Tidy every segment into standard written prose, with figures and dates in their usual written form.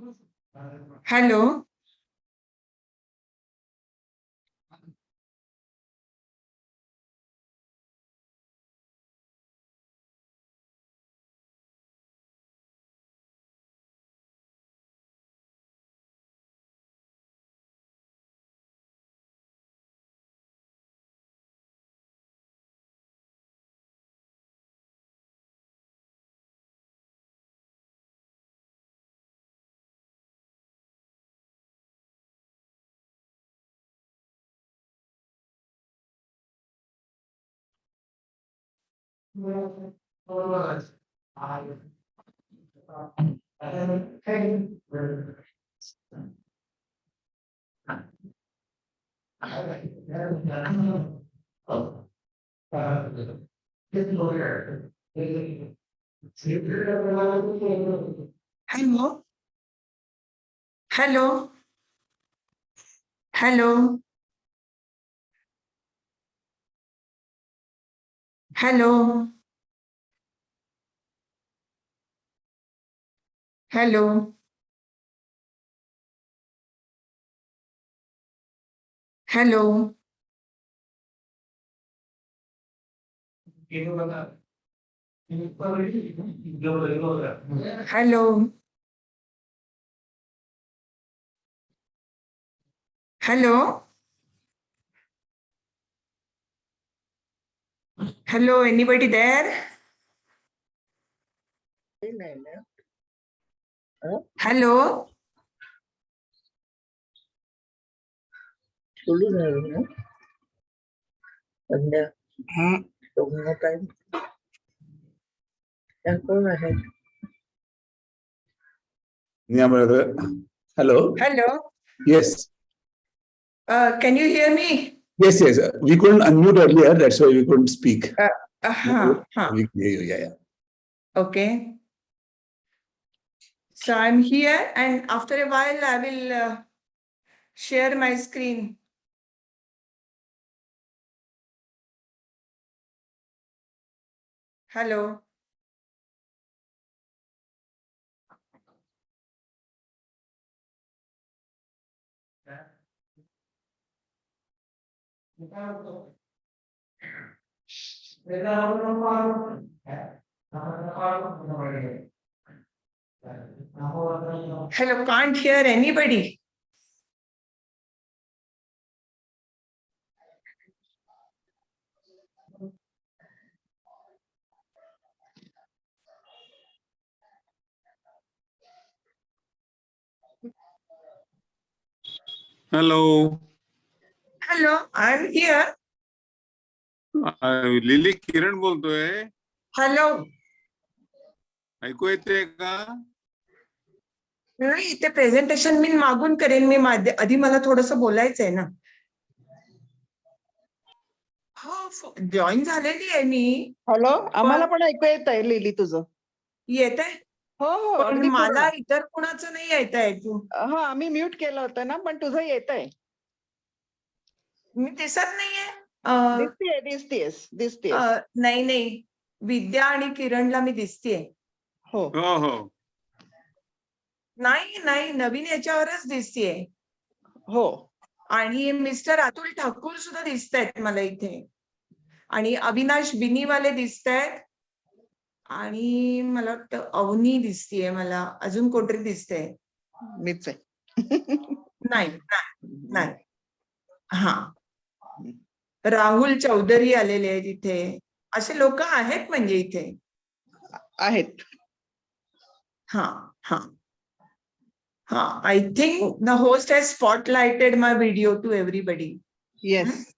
Hello. Hello. Hello. Hello. Hello. Hello. Hello. Hello. Hello. Hello. Anybody there? Hello. Hello. Hello. Yes. Can you hear me? Yes. Yes. We couldn't unmute earlier. That's why we couldn't speak. We hear you. Yeah. Okay. So I'm here, and after a while, I will share my screen. Hello. Hello, can't hear anybody. Hello. Hello, I'm here. Lily Kiran बोलतोय. Hello. ऐकू येते का? नाही, इथे presentation मी मागून करेन. मी आधी मला थोडंसं बोलायचंय ना. हो, जॉईन झालेली आहे मी. हॅलो, आम्हाला पण ऐकू येत आहे लिली तुझं. येत आहे? हो हो, पण अगदी मला पूर्ण. इतर कुणाचं नाही येत आहे ऐकू. हो, आम्ही म्यूट केलं होतं ना, पण तुझं येत आहे. मी दिसत नाहीये. दिसतेस. नाही, विद्या आणि किरणला मी दिसतेय. हो हो हो. नाही, नवीन याच्यावरच दिसतेय. हो. आणि मिस्टर अतुल ठाकूर सुद्धा दिसत आहेत मला इथे. आणि अविनाश बिनीवाले दिसत आहेत. आणि मला वाटतं अवनी दिसतीये मला. अजून कोणतरी दिसतंय. मीच आहे. नाही. हा. राहुल चौधरी आलेले आहेत इथे. असे लोक आहेत म्हणजे इथे. आहेत. हा. I think the host has spotlighted my video to everybody. Yes.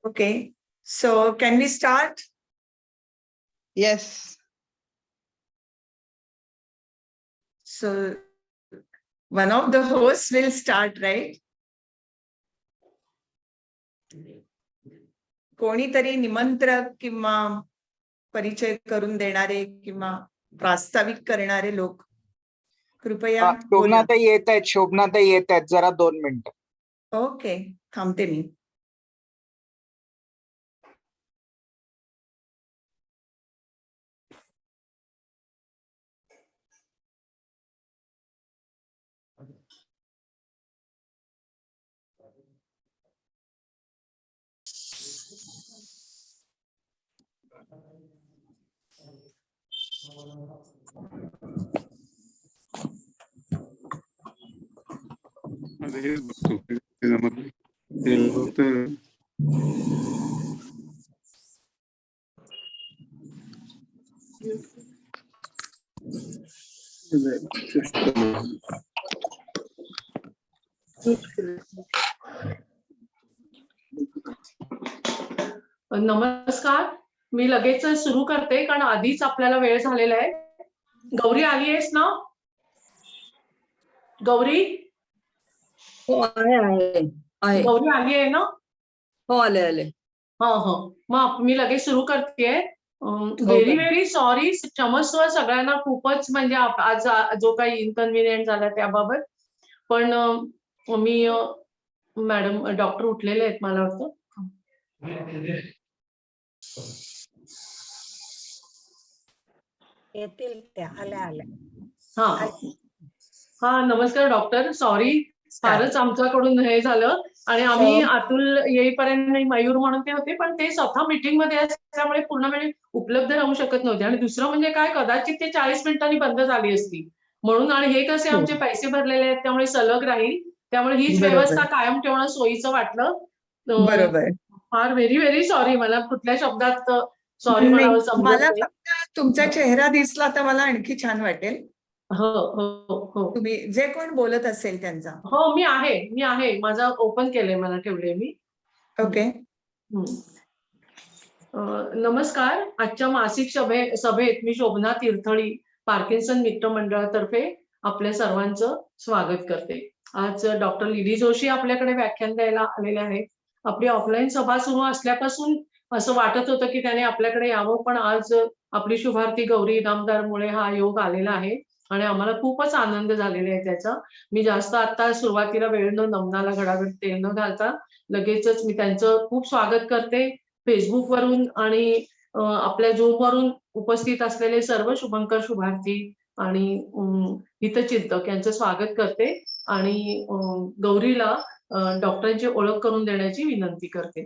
Okay. So can we start? Yes. So one of the hosts will start, right? कोणीतरी निमंत्रक किंवा परिचय करून देणारे किंवा प्रास्ताविक करणारे लोक कृपया बोला. शोभनाताई येत आहेत जरा 2 मिनिटं. ओके, थांबते मी. आता हेच बघतो ते जमत नाही. ते फक्त नमस्कार. मी लगेच सुरू करते कारण आधीच आपल्याला वेळ झालेला आहे. गौरी आली आहेस ना? गौरी हो आहे. गौरी आली आहे ना? हो आले. हो. मग मी लगेच सुरू करते. व्हेरी व्हेरी सॉरी, क्षमस्व सगळ्यांना. खूपच म्हणजे आज जो काही इनकन्व्हिनियंट झाला त्याबाबत. पण मी मॅडम डॉक्टर उठलेले आहेत मला वाटतं. येतील त्या आल्या. हा नमस्कार डॉक्टर. सॉरी, फारच आमच्याकडून हे झालं. आणि आम्ही अतुल येईपर्यंत मयूर म्हणून ते होते, पण ते स्वतः मीटिंग मध्ये असल्यामुळे पूर्ण वेळ उपलब्ध राहू शकत नव्हते. आणि दुसरं म्हणजे काय, कदाचित ते 40 मिनिटांनी बंद झाली असती म्हणून. आणि हे कसे आमचे पैसे भरलेले आहेत त्यामुळे सलग राहील, त्यामुळे हीच व्यवस्था कायम ठेवणं सोयीचं वाटलं. बरोबर. फार व्हेरी व्हेरी सॉरी. मला कुठल्या शब्दात सॉरी म्हणावं समजत मला नाही. फक्त तुमचा चेहरा दिसला तर मला आणखी छान वाटेल. हो. तुम्ही जे कोण बोलत असेल त्यांचा. हो, मी आहे. माझा ओपन केलंय, मला ठेवले मी. ओके. नमस्कार. आजच्या मासिक सभेत मी शोभना तीर्थळी पार्किन्सन मित्र मंडळातर्फे आपल्या सर्वांचं स्वागत करते. आज डॉक्टर लिली जोशी आपल्याकडे व्याख्यान द्यायला आलेले आहेत. आपली ऑफलाईन सभा सुरू असल्यापासून असं वाटत होतं की त्याने आपल्याकडे यावं, पण आज आपली शुभार्थी गौरी इनामदारमुळे हा योग आलेला आहे आणि आम्हाला खूपच आनंद झालेला आहे त्याचा. मी जास्त आता सुरुवातीला वेळ न नमनाला घडाघड तेल न घालता लगेचच मी त्यांचं खूप स्वागत करते. फेसबुक वरून आणि आपल्या झूम वरून उपस्थित असलेले सर्व शुभंकर, शुभार्थी आणि हितचिंतक यांचं स्वागत करते आणि गौरीला डॉक्टरांची ओळख करून देण्याची विनंती करते.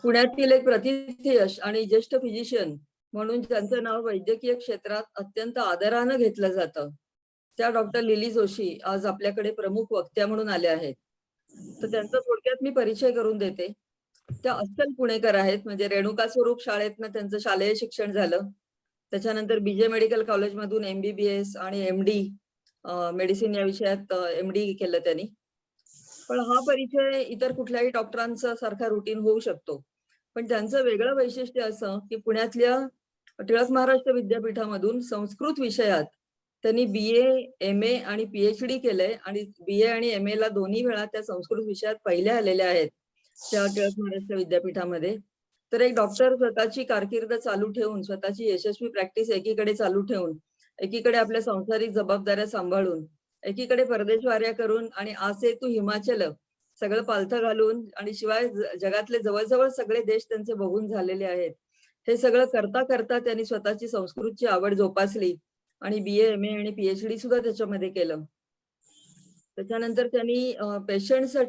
पुण्यातील एक प्रतिष्ठित आणि ज्येष्ठ फिजिशियन म्हणून ज्यांचं नाव वैद्यकीय क्षेत्रात अत्यंत आदरानं घेतलं जातं, त्या डॉक्टर लिली जोशी आज आपल्याकडे प्रमुख वक्त्या म्हणून आल्या आहेत. तर त्यांचा थोडक्यात मी परिचय करून देते. त्या अस्सल पुणेकर आहेत. म्हणजे रेणुका स्वरूप शाळेतनं त्यांचं शालेय शिक्षण झालं. त्याच्यानंतर बीजे मेडिकल कॉलेजमधून MBBS आणि MD मेडिसिन या विषयात MD केलं त्यांनी. पण हा परिचय इतर कुठल्याही डॉक्टरांचा सारखा रुटीन होऊ शकतो. पण त्यांचं वेगळं वैशिष्ट्य असं की पुण्यातल्या टिळक महाराष्ट्र विद्यापीठामधून संस्कृत विषयात त्यांनी BA, MA आणि PhD केलंय आणि BA आणि MA ला दोन्ही वेळा त्या संस्कृत विषयात पहिल्या आलेल्या आहेत त्या टिळक महाराष्ट्र विद्यापीठामध्ये. तर एक डॉक्टर स्वतःची कारकीर्द चालू ठेवून, स्वतःची यशस्वी प्रॅक्टिस एकीकडे चालू ठेवून, एकीकडे आपल्या सांसारिक जबाबदाऱ्या सांभाळून, एकीकडे परदेशवाऱ्या करून आणि आसे तू हिमाचल सगळं पालथं घालून आणि शिवाय जगातले जवळजवळ सगळे देश त्यांचे बघून झालेले आहेत. हे सगळं करता करता त्यांनी स्वतःची संस्कृतची आवड जोपासली आणि BA, MA आणि PhD सुद्धा त्याच्यामध्ये केलं. त्याच्यानंतर त्यांनी पेशंटचा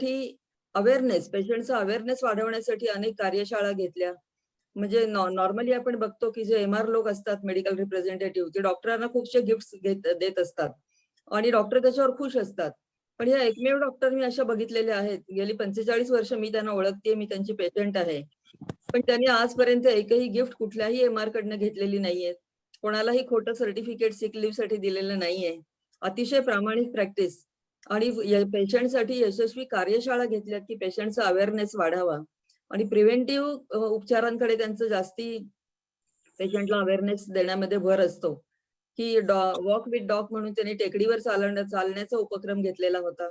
अवेअरनेस वाढवण्यासाठी अनेक कार्यशाळा घेतल्या. म्हणजे नॉर्मली आपण बघतो की जे MR लोक असतात, मेडिकल रिप्रेझेंटेटिव्ह, ते डॉक्टरांना खूपशे गिफ्ट देत असतात आणि डॉक्टर त्याच्यावर खुश असतात. पण या एकमेव डॉक्टर मी अशा बघितलेल्या आहेत, गेली 45 वर्ष मी त्यांना ओळखते, मी त्यांची पेशंट आहे, पण त्यांनी आजपर्यंत एकही गिफ्ट कुठल्याही MR कडनं घेतलेली नाहीये. कोणालाही खोटं सर्टिफिकेट सिक लिव्ह साठी दिलेलं नाहीये. अतिशय प्रामाणिक प्रॅक्टिस आणि पेशंटसाठी यशस्वी कार्यशाळा घेतल्यात की पेशंटचा अवेअरनेस वाढावा आणि प्रिव्हेंटिव्ह उपचारांकडे त्यांचं जास्ती पेशंटला अवेअरनेस देण्यामध्ये भर असतो. की वॉक विथ डॉग म्हणून त्यांनी टेकडीवर चालण्याचा उपक्रम घेतलेला होता.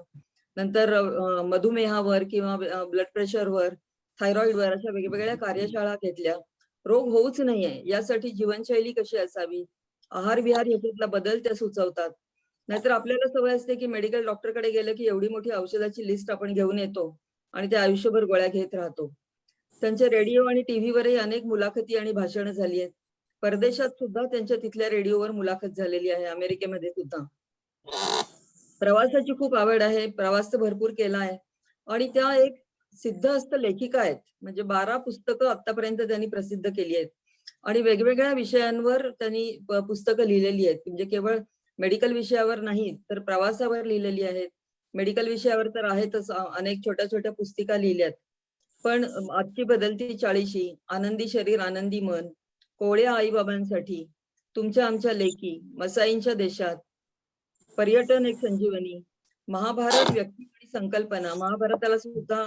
नंतर मधुमेहावर किंवा ब्लड प्रेशरवर, थायरॉइडवर अशा वेगवेगळ्या कार्यशाळा घेतल्या. रोग होऊच नाहीये यासाठी जीवनशैली कशी असावी, आहार विहार याच्यातला बदल त्या सुचवतात. नाहीतर आपल्याला सवय असते की मेडिकल डॉक्टरकडे गेलं की एवढी मोठी औषधाची लिस्ट आपण घेऊन येतो आणि ते आयुष्यभर गोळ्या घेत राहतो. त्यांच्या रेडिओ आणि टीव्हीवरही अनेक मुलाखती आणि भाषणं झाली आहेत. परदेशात सुद्धा त्यांच्या तिथल्या रेडिओवर मुलाखत झालेली आहे, अमेरिकेमध्ये सुद्धा. प्रवासाची खूप आवड आहे, प्रवास तर भरपूर केला आहे आणि त्या एक सिद्धहस्त लेखिका आहेत. म्हणजे 12 पुस्तकं आतापर्यंत त्यांनी प्रसिद्ध केली आहेत आणि वेगवेगळ्या विषयांवर त्यांनी पुस्तकं लिहिलेली आहेत. म्हणजे केवळ मेडिकल विषयावर नाही तर प्रवासावर लिहिलेली आहेत. मेडिकल विषयावर तर आहेतच, अनेक छोट्या छोट्या पुस्तिका लिहिल्यात. पण आजची बदलती चाळीशी, आनंदी शरीर आनंदी मन, कोवळ्या आईबाबांसाठी, तुमच्या आमच्या लेकी, मसाईंच्या देशात, पर्यटन एक संजीवनी, महाभारत व्यक्ती आणि संकल्पना, महाभारताला सुद्धा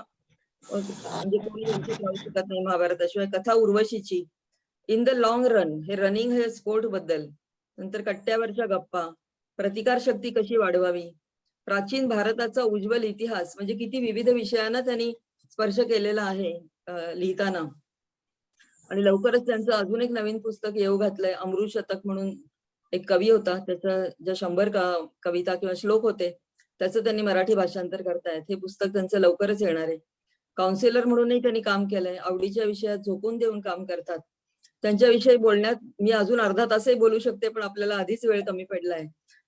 म्हणजे कोणी वंचित राहू शकत नाही महाभारताशिवाय, कथा उर्वशीची, इन द लॉंग रन, हे रनिंग हे स्पोर्ट बद्दल, नंतर कट्ट्यावरच्या गप्पा, प्रतिकार शक्ती कशी वाढवावी, प्राचीन भारताचा उज्ज्वल इतिहास, म्हणजे किती विविध विषयांना त्यांनी स्पर्श केलेला आहे लिहिताना. आणि लवकरच त्यांचं अजून एक नवीन पुस्तक येऊ घातलंय, अमृत शतक म्हणून एक कवी होता, त्याच्या ज्या 100 कविता किंवा श्लोक होते त्याचं त्यांनी मराठी भाषांतर करतायत. हे पुस्तक त्यांचं लवकरच येणार आहे. काउन्सिलर म्हणूनही त्यांनी काम केलंय, आवडीच्या विषयात झोकून देऊन काम करतात. त्यांच्याविषयी बोलण्यात मी अजून अर्धा तासही बोलू शकते, पण आपल्याला आधीच वेळ कमी पडलाय.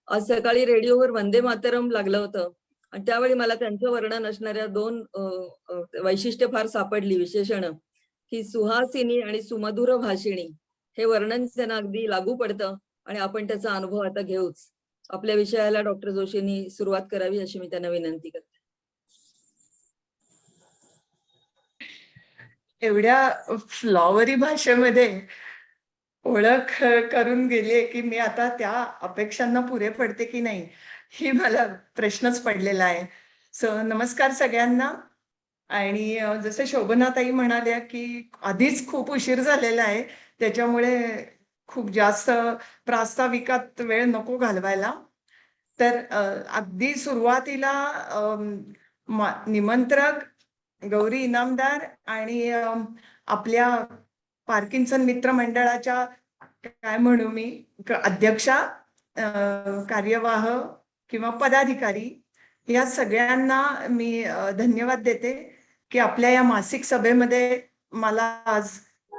आज सकाळी रेडिओवर वंदे मातरम लागलं होतं आणि त्यावेळी मला त्यांचं वर्णन असणाऱ्या 2 वैशिष्ट्य फार सापडली, विशेषण, की सुहासिनी आणि सुमधुर भाषिणी, हे वर्णन त्यांना अगदी लागू पडतं आणि आपण त्याचा अनुभव आता घेऊच. आपल्या विषयाला डॉक्टर जोशींनी सुरुवात करावी अशी मी त्यांना विनंती करते. एवढ्या फ्लॉवरी भाषेमध्ये ओळख करून गेली की मी आता त्या अपेक्षांना पुरे पडते की नाही, ही मला प्रश्नच पडलेला आहे. नमस्कार सगळ्यांना. आणि जसं शोभनाताई म्हणाल्या की आधीच खूप उशीर झालेला आहे, त्याच्यामुळे खूप जास्त प्रास्ताविकात वेळ नको घालवायला. तर अगदी सुरुवातीला निमंत्रक गौरी इनामदार आणि आपल्या पार्किन्सन मित्र मंडळाच्या काय म्हणू मी अध्यक्षा, कार्यवाह किंवा पदाधिकारी, या सगळ्यांना मी धन्यवाद देते की आपल्या या मासिक सभेमध्ये मला आज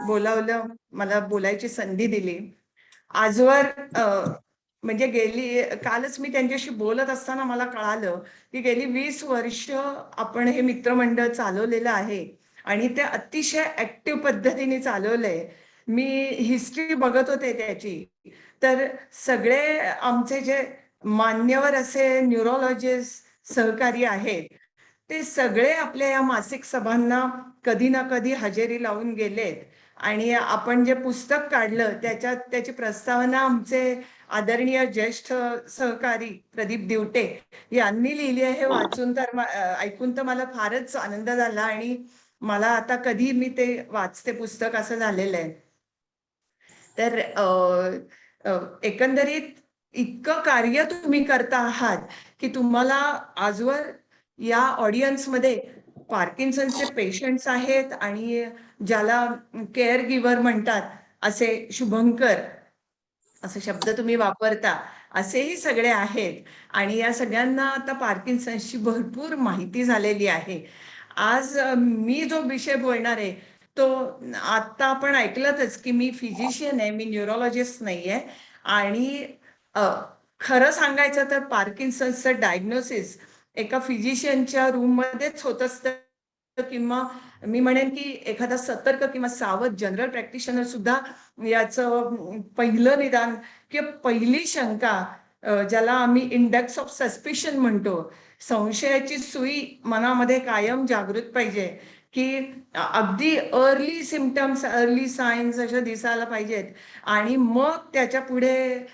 बोलावलं, मला बोलायची संधी दिली. आजवर म्हणजे कालच मी त्यांच्याशी बोलत असताना मला कळालं की गेली 20 वर्ष आपण हे मित्रमंडळ चालवलेलं आहे आणि ते अतिशय ऍक्टिव्ह पद्धतीने चालवलंय. मी हिस्ट्री बघत होते त्याची, तर सगळे आमचे जे मान्यवर असे न्यूरोलॉजिस्ट सहकारी आहेत ते सगळे आपल्या या मासिक सभांना कधी ना कधी हजेरी लावून गेलेत. आणि आपण जे पुस्तक काढलं त्याची प्रस्तावना आमचे आदरणीय ज्येष्ठ सहकारी प्रदीप दिवटे यांनी लिहिली आहे. हे वाचून तर ऐकून तर मला फारच आनंद झाला आणि मला आता कधी मी ते वाचते पुस्तक असं झालेलं आहे. तर एकंदरीत इतकं कार्य तुम्ही करता आहात की तुम्हाला आजवर या ऑडियन्समध्ये पार्किन्सनचे पेशंट्स आहेत आणि ज्याला केअर गिव्हर म्हणतात असे शुभंकर, असे शब्द तुम्ही वापरता, असेही सगळे आहेत आणि या सगळ्यांना आता पार्किन्सनची भरपूर माहिती झालेली आहे. आज मी जो विषय बोलणार आहे तो आता आपण ऐकलंच की मी फिजिशियन आहे, मी न्यूरोलॉजिस्ट नाहीये. आणि खरं सांगायचं तर पार्किन्सनचं डायग्नोसिस एका फिजिशियनच्या रूम मध्येच होत असतं किंवा मी म्हणेन की एखादा सतर्क किंवा सावध जनरल प्रॅक्टिशनर सुद्धा याचं पहिलं निदान किंवा पहिली शंका, ज्याला आम्ही इंडेक्स ऑफ सस्पिशन म्हणतो, संशयाची सुई मनामध्ये कायम जागृत पाहिजे की अगदी अर्ली सिम्पटम्स, अर्ली सायन्स अशा दिसायला पाहिजेत आणि मग त्याच्या पुढे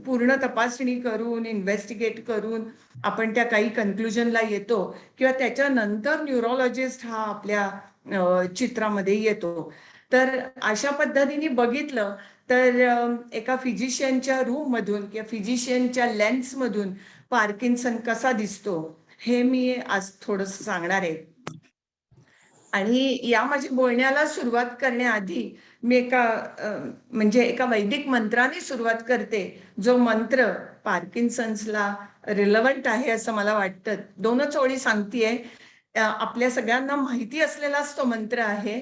पूर्ण तपासणी करून इन्व्हेस्टिगेट करून आपण त्या काही कन्क्लुजनला येतो किंवा त्याच्यानंतर न्यूरोलॉजिस्ट हा आपल्या चित्रामध्ये येतो. तर अशा पद्धतीने बघितलं तर एका फिजिशियनच्या रूम मधून किंवा फिजिशियनच्या लेन्स मधून पार्किन्सन कसा दिसतो हे मी आज थोडंसं सांगणार आहे. आणि या माझ्या बोलण्याला सुरुवात करण्याआधी मी एका वैदिक मंत्राने सुरुवात करते, जो मंत्र पार्किन्सन्सला रिलेव्हंट आहे असं मला वाटतं. 2च ओळी सांगतेय, आपल्या सगळ्यांना माहिती असलेलाच तो मंत्र आहे.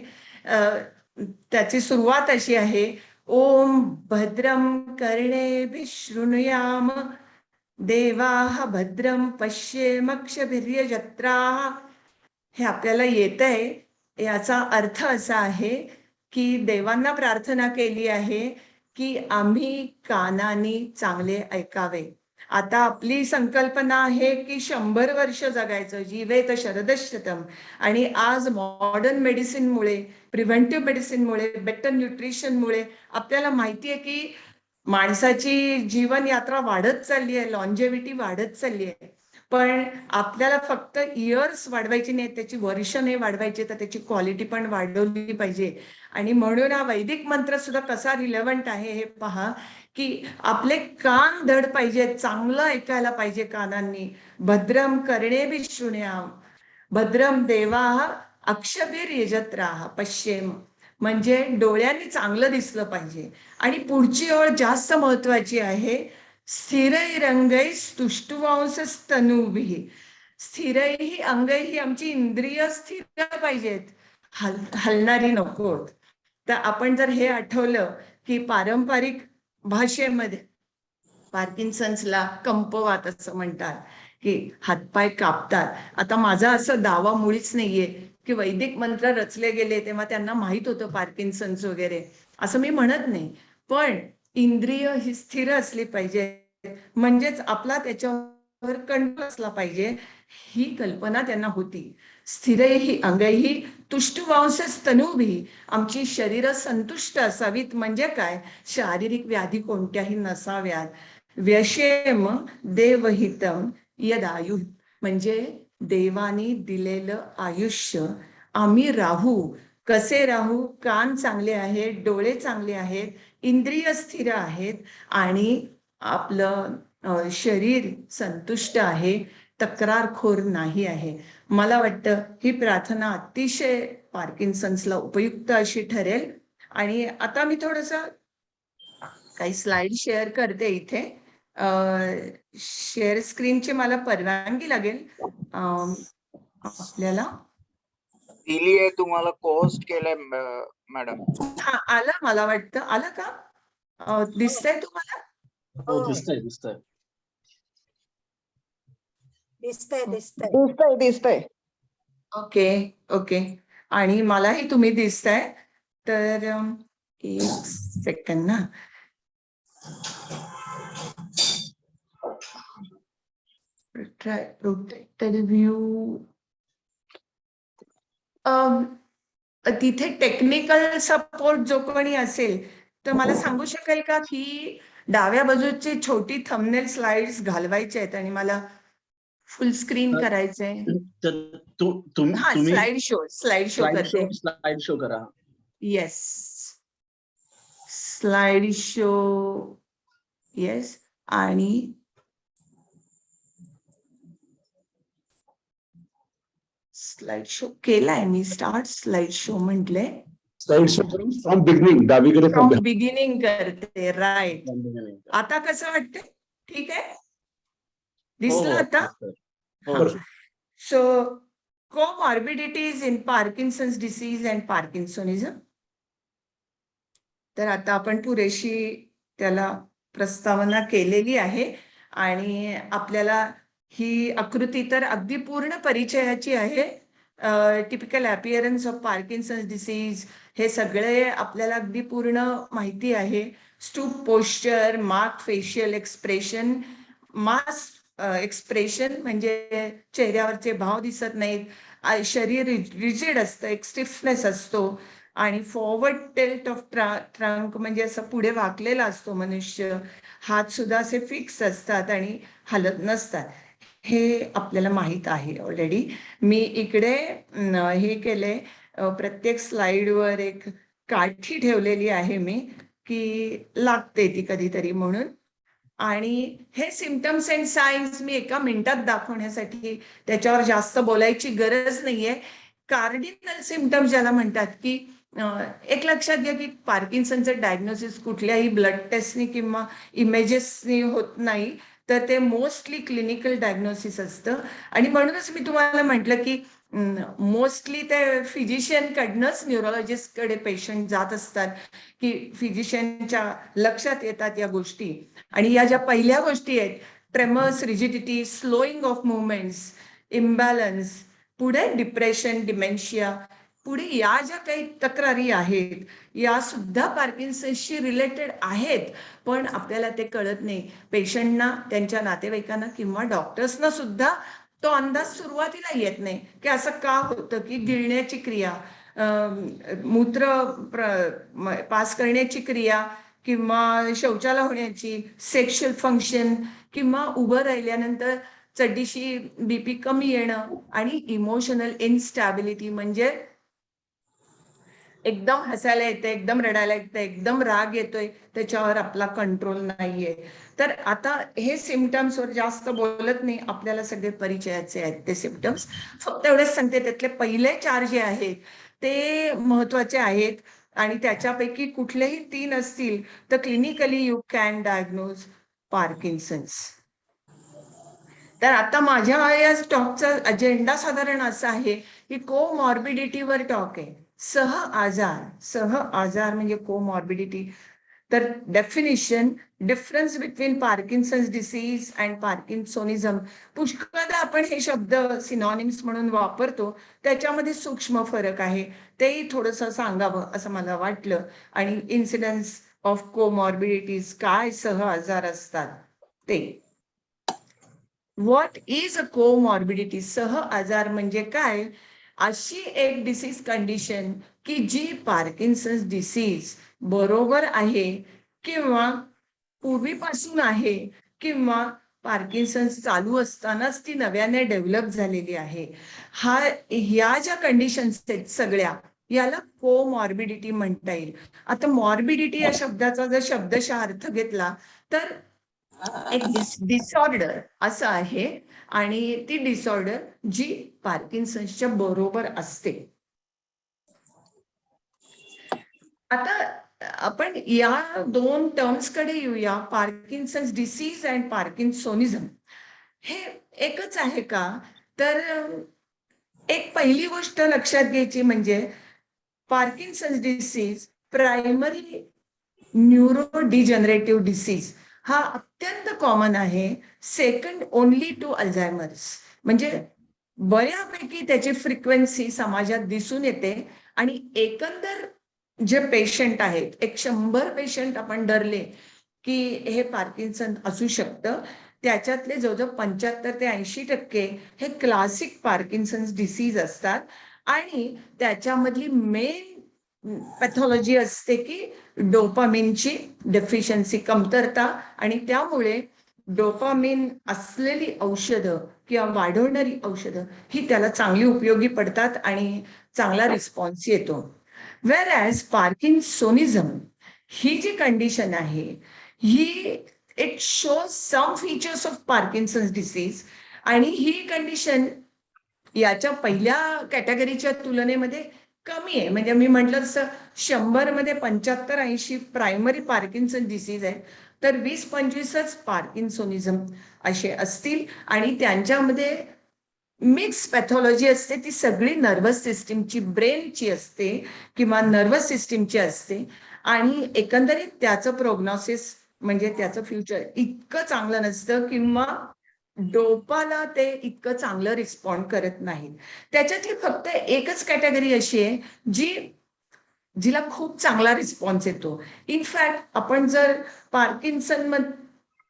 त्याची सुरुवात अशी आहे, ओम भद्रम कर्णेभिः शृणुयाम देवाः भद्रम पश्येमक्षभिर्यजत्राः. हे आपल्याला येतंय. याचा अर्थ असा आहे की देवांना प्रार्थना केली आहे की आम्ही कानाने चांगले ऐकावे. आता आपली संकल्पना आहे की 100 वर्ष जगायचं, जीवेत शरदशतम. आणि आज मॉडर्न मेडिसिनमुळे, प्रिव्हेंटिव्ह मेडिसिनमुळे, बेटर न्यूट्रिशनमुळे आपल्याला माहिती आहे की माणसाची जीवन यात्रा वाढत चालली आहे, लॉन्जेव्हिटी वाढत चालली आहे. पण आपल्याला फक्त इयर्स वाढवायची नाही, त्याची वर्ष नाही वाढवायची, तर त्याची क्वालिटी पण वाढवली पाहिजे. आणि म्हणून हा वैदिक मंत्र सुद्धा कसा रिलेव्हंट आहे हे पहा, की आपले कान धड पाहिजे, चांगलं ऐकायला पाहिजे कानांनी. भद्रम कर्णेभिः शृणुयाम, भद्रम देवाः अक्षभिर्यजत्राः पश्येम. म्हणजे डोळ्यांनी चांगलं दिसलं पाहिजे. आणि पुढची ओळ जास्त महत्वाची आहे, स्थिरैरंगैस्तुष्टुवांसस्तनूभिः. स्थिरैहि अंगैहि, आमची इंद्रिय स्थिर पाहिजेत, हलणारी नकोत. तर आपण जर हे आठवलं की पारंपरिक भाषेमध्ये पार्किन्सन्सला कंपवात असं म्हणतात, की हातपाय कापतात. आता माझा असं दावा मुळीच नाहीये की वैदिक मंत्र रचले गेले तेव्हा त्यांना माहित होतं पार्किन्सन्स वगैरे, असं मी म्हणत नाही. पण इंद्रिय ही स्थिर असली पाहिजे, म्हणजेच आपला त्याच्यावर कंट्रोल असला पाहिजे, ही कल्पना त्यांना होती. स्थिरैहि अंगैहि तुष्टुवांसस्तनूभिः, आमची शरीर संतुष्ट असावीत. म्हणजे काय, शारीरिक व्याधी कोणत्याही नसाव्यात. व्यशेम देवहितम यदायु, म्हणजे देवानी दिलेलं आयुष्य आम्ही राहू. कसे राहू, कान चांगले आहेत, डोळे चांगले आहेत, इंद्रिय स्थिर आहेत आणि आपलं शरीर संतुष्ट आहे, तक्रारखोर नाही आहे. मला वाटतं ही प्रार्थना अतिशय पार्किन्सन्सला उपयुक्त अशी ठरेल. आणि आता मी थोडंसं काही स्लाइड शेअर करते इथे. शेअर स्क्रीनची मला परवानगी लागेल आपल्याला. दिली आहे तुम्हाला, पोस्ट केलंय मॅडम. हा, आलं, मला वाटतं आलं का? दिसतंय तुम्हाला? हो, दिसतंय दिसतंय दिसतंय दिसतंय. दिसतंय दिसतंय. Okay okay. आणि मलाही तुम्ही दिसताय. तर एक सेकंड ना. Protected view. तिथे टेक्निकल सपोर्ट जो कोणी असेल तर मला सांगू शकेल का की डाव्या बाजूची छोटी थंबनेल स्लाइड्स घालवायचे आहेत आणि मला फुल स्क्रीन करायचंय. हा, स्लाइड शो करते. स्लाइड शो करा. Yes, slide show. येस. आणि स्लाइड शो केलाय मी. स्टार्ट स्लाइड शो म्हटले. स्लाइड शो फ्रॉम बिगिनिंग, डावीकडे फ्रॉम बिगिनिंग करते. राईट. आता कसं वाटतंय? ठीक आहे, दिसलं आता? So, comorbidities in Parkinson's disease and Parkinsonism. तर आता आपण पुरेशी त्याला प्रस्तावना केलेली आहे आणि आपल्याला ही आकृती तर अगदी पूर्ण परिचयाची आहे. Typical appearance of Parkinson's disease हे सगळे आपल्याला अगदी पूर्ण माहिती आहे. Stoop posture, mark facial expression. Expression म्हणजे चेहऱ्यावरचे भाव दिसत नाहीत, शरीर रिजिड असतं, एक स्टिफनेस असतो. आणि फॉरवर्ड टिल्ट ऑफ ट्रंक म्हणजे असं पुढे वाकलेला असतो मनुष्य. हात सुद्धा असे फिक्स असतात आणि हलत नसतात. हे आपल्याला माहित आहे ऑलरेडी. मी इकडे हे केले, प्रत्येक स्लाइडवर एक काठी ठेवलेली आहे मी, की लागते ती कधीतरी म्हणून. आणि हे सिम्पटम्स अँड सायन्स मी एका मिनिटात दाखवण्यासाठी त्याच्यावर जास्त बोलायची गरज नाहीये. कार्डिनल सिम्पटम्स ज्याला म्हणतात, की एक लक्षात घ्या की पार्किन्सनचं डायग्नोसिस कुठल्याही ब्लड टेस्टनी किंवा इमेजेसनी होत नाही, तर ते मोस्टली क्लिनिकल डायग्नोसिस असतं. आणि म्हणूनच मी तुम्हाला म्हटलं की मोस्टली ते फिजिशियनकडनंच न्यूरोलॉजिस्टकडे पेशंट जात असतात, की फिजिशियनच्या लक्षात येतात या गोष्टी. आणि या ज्या पहिल्या गोष्टी आहेत, tremors, rigidity, slowing of movements, imbalance, पुढे डिप्रेशन, डिमेन्शिया, पुढे या ज्या काही तक्रारी आहेत या सुद्धा पार्किन्सन्सशी रिलेटेड आहेत, पण आपल्याला ते कळत नाही. पेशंटना, त्यांच्या नातेवाईकांना किंवा डॉक्टर्सना सुद्धा तो अंदाज सुरुवातीला येत नाही की असं का होतं, की गिळण्याची क्रिया, पास करण्याची क्रिया किंवा शौचाला होण्याची, सेक्शुअल फंक्शन किंवा उभं राहिल्यानंतर चड्डीशी बीपी कमी येणं आणि इमोशनल इनस्टॅबिलिटी, म्हणजे एकदम हसायला येते, एकदम रडायला येते, एकदम राग येतोय, त्याच्यावर आपला कंट्रोल नाहीये. तर आता हे सिम्पटम्सवर जास्त बोलत नाही, आपल्याला सगळे परिचयाचे आहेत ते सिम्पटम्स. फक्त एवढंच सांगते, त्यातले पहिले 4 जे आहेत ते महत्वाचे आहेत आणि त्याच्यापैकी कुठलेही 3 असतील तर clinically you can diagnose Parkinson's. तर आता माझ्या या टॉकचा अजेंडा साधारण असा आहे की कोमॉर्बिडिटीवर टॉक आहे. सह आजार म्हणजे कोमॉर्बिडिटी. तर definition, difference between Parkinson's disease and parkinsonism. पुष्कळदा आपण हे शब्द सिनॉनिम्स म्हणून वापरतो, त्याच्यामध्ये सूक्ष्म फरक आहे, तेही थोडंसं सांगावं असं मला वाटलं. आणि इन्सिडन्स ऑफ कोमॉर्बिडिटीज, काय सह आजार असतात ते. What is a comorbidity? सह आजार म्हणजे काय? अशी एक डिसीज कंडिशन की जी पार्किन्सन्स डिसीज बरोबर आहे किंवा पूर्वीपासून आहे किंवा पार्किन्सन्स चालू असतानाच ती नव्याने डेव्हलप झालेली आहे. ह्या ज्या कंडिशन्स आहेत सगळ्या, याला कोमॉर्बिडिटी म्हणता येईल. आता मॉर्बिडिटी या शब्दाचा जर शब्दशः अर्थ घेतला तर एक डिसऑर्डर असं आहे आणि ती डिसऑर्डर जी पार्किन्सन्सच्या बरोबर असते. आता आपण या 2 टर्म्स कडे येऊया, पार्किन्सन्स डिसीज अँड पार्किन्सोनिझम. हे एकच आहे का? तर एक पहिली गोष्ट लक्षात घ्यायची म्हणजे Parkinson's disease primary neuro degenerative disease हा अत्यंत कॉमन आहे, सेकंड ओनली टू अल्झायमर्स. म्हणजे बऱ्यापैकी त्याची फ्रिक्वेन्सी समाजात दिसून येते आणि एकंदर जे पेशंट आहेत, 100 पेशंट आपण धरले की हे पार्किन्सन असू शकतं, त्याच्यातले जवळजवळ 75 ते 80% हे क्लासिक पार्किन्सन्स डिसीज असतात. आणि त्याच्यामधली मेन पॅथॉलॉजी असते की डोपामिनची डेफिशियन्सी, कमतरता, आणि त्यामुळे डोपामिन असलेली औषधं किंवा वाढवणारी औषधं ही त्याला चांगली उपयोगी पडतात आणि चांगला रिस्पॉन्स येतो. व्हेअरएज पार्किन्सोनिझम ही जी कंडिशन आहे ही it shows some features of Parkinson's disease, आणि ही कंडिशन याच्या पहिल्या कॅटेगरीच्या तुलनेमध्ये कमी आहे. म्हणजे मी म्हटलं तसं 100 मध्ये 75-80 प्रायमरी पार्किन्सन डिसीज आहे, तर 20-25च पार्किन्सोनिझम असे असतील. आणि त्यांच्यामध्ये मिक्स पॅथॉलॉजी असते, ती सगळी नर्वस सिस्टीमची, ब्रेनची असते किंवा नर्वस सिस्टीमची असते. आणि एकंदरीत त्याचं प्रोग्नॉसिस म्हणजे त्याचं फ्युचर इतकं चांगलं नसतं किंवा डोपाला ते इतकं चांगलं रिस्पॉन्ड करत नाहीत. त्याच्यातली फक्त एकच कॅटेगरी अशी आहे जिला खूप चांगला रिस्पॉन्स येतो. इनफॅक्ट आपण जर पार्किन्सन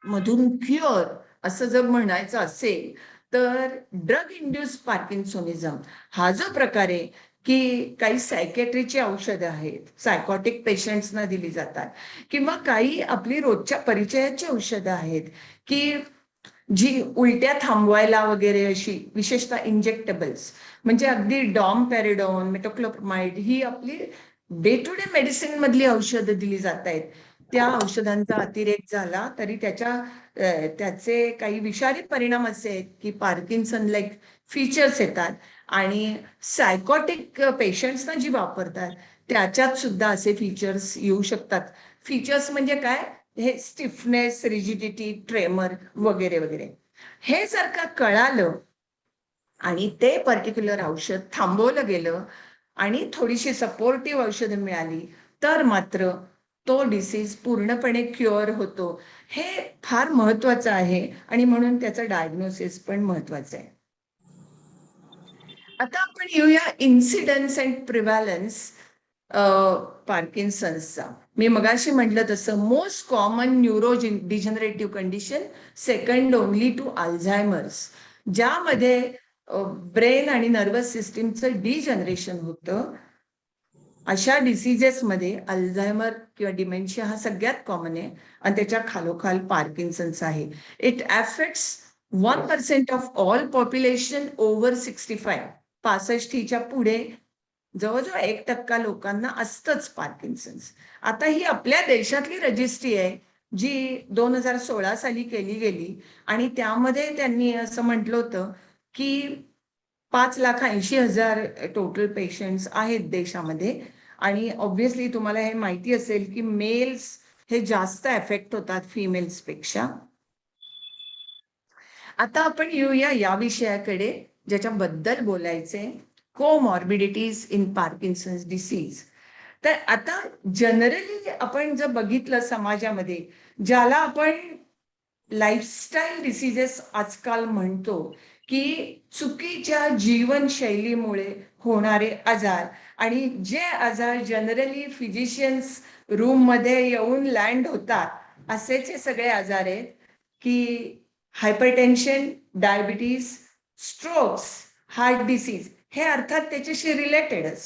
मधून क्युअर असं जर म्हणायचं असेल तर ड्रग इंड्यूस पार्किन्सोनिझम हा जो प्रकार आहे की काही सायकॅट्रीची औषधं आहेत, सायकॉटिक पेशंट्सना दिली जातात, किंवा काही आपली रोजच्या परिचयाची औषधं आहेत की जी उलट्या थांबवायला वगैरे अशी, विशेषतः इंजेक्टेबल्स, म्हणजे अगदी डॉमपेरिडॉन, मेटोक्लोप्रामाइड ही आपली डे टू डे मेडिसिन मधली औषधं दिली जात आहेत. त्या औषधांचा अतिरेक झाला तरी त्याचे काही विषारी परिणाम असे आहेत की पार्किन्सन लाईक फीचर्स येतात. आणि सायकॉटिक पेशंट्सना जी वापरतात त्याच्यात सुद्धा असे फीचर्स येऊ शकतात. फीचर्स म्हणजे काय? हे स्टिफनेस, रिजिडिटी, ट्रेमर वगैरे वगैरे. हे जर का कळालं आणि ते पर्टिक्युलर औषध थांबवलं गेलं आणि थोडीशी सपोर्टिव्ह औषधं मिळाली तर मात्र तो डिसीज पूर्णपणे क्युअर होतो. हे फार महत्वाचं आहे आणि म्हणून त्याचं डायग्नोसिस पण महत्वाचं आहे. आता आपण येऊया इन्सिडन्स अँड प्रिव्हॅलन्स पार्किन्सन्सचा. मी मगाशी म्हटलं तसं most common neurodegenerative condition, second only to Alzheimer's, ज्यामध्ये ब्रेन आणि नर्वस सिस्टीमचं डिजनरेशन होतं. अशा डिसिजेसमध्ये अल्झायमर किंवा डिमेन्शिया हा सगळ्यात कॉमन आहे आणि त्याच्या खालोखाल पार्किन्सन्स आहे. It affects 1% of all population over 65. 65च्या पुढे जवळजवळ 1% लोकांना असतंच पार्किन्सन्स. आता ही आपल्या देशातली रजिस्ट्री आहे जी 2016 साली केली गेली आणि त्यामध्ये त्यांनी असं म्हटलं होतं की 5,80,000 टोटल पेशंट्स आहेत देशामध्ये. आणि ऑब्व्हियसली तुम्हाला हे माहिती असेल की मेल्स हे जास्त अफेक्ट होतात फिमेल्स पेक्षा. आता आपण येऊया या विषयाकडे ज्याच्याबद्दल बोलायचे, कोमॉर्बिडिटीज इन पार्किन्सन्स डिसीज. तर आता जनरली आपण जर बघितलं समाजामध्ये, ज्याला आपण लाईफस्टाईल डिसीजेस आजकाल म्हणतो, की चुकीच्या जीवनशैलीमुळे होणारे आजार, आणि जे आजार जनरली फिजिशियन्स रूम मध्ये येऊन लँड होतात असेच हे सगळे आजार आहेत, की hypertension, diabetes, strokes, heart disease हे अर्थात त्याच्याशी रिलेटेडच.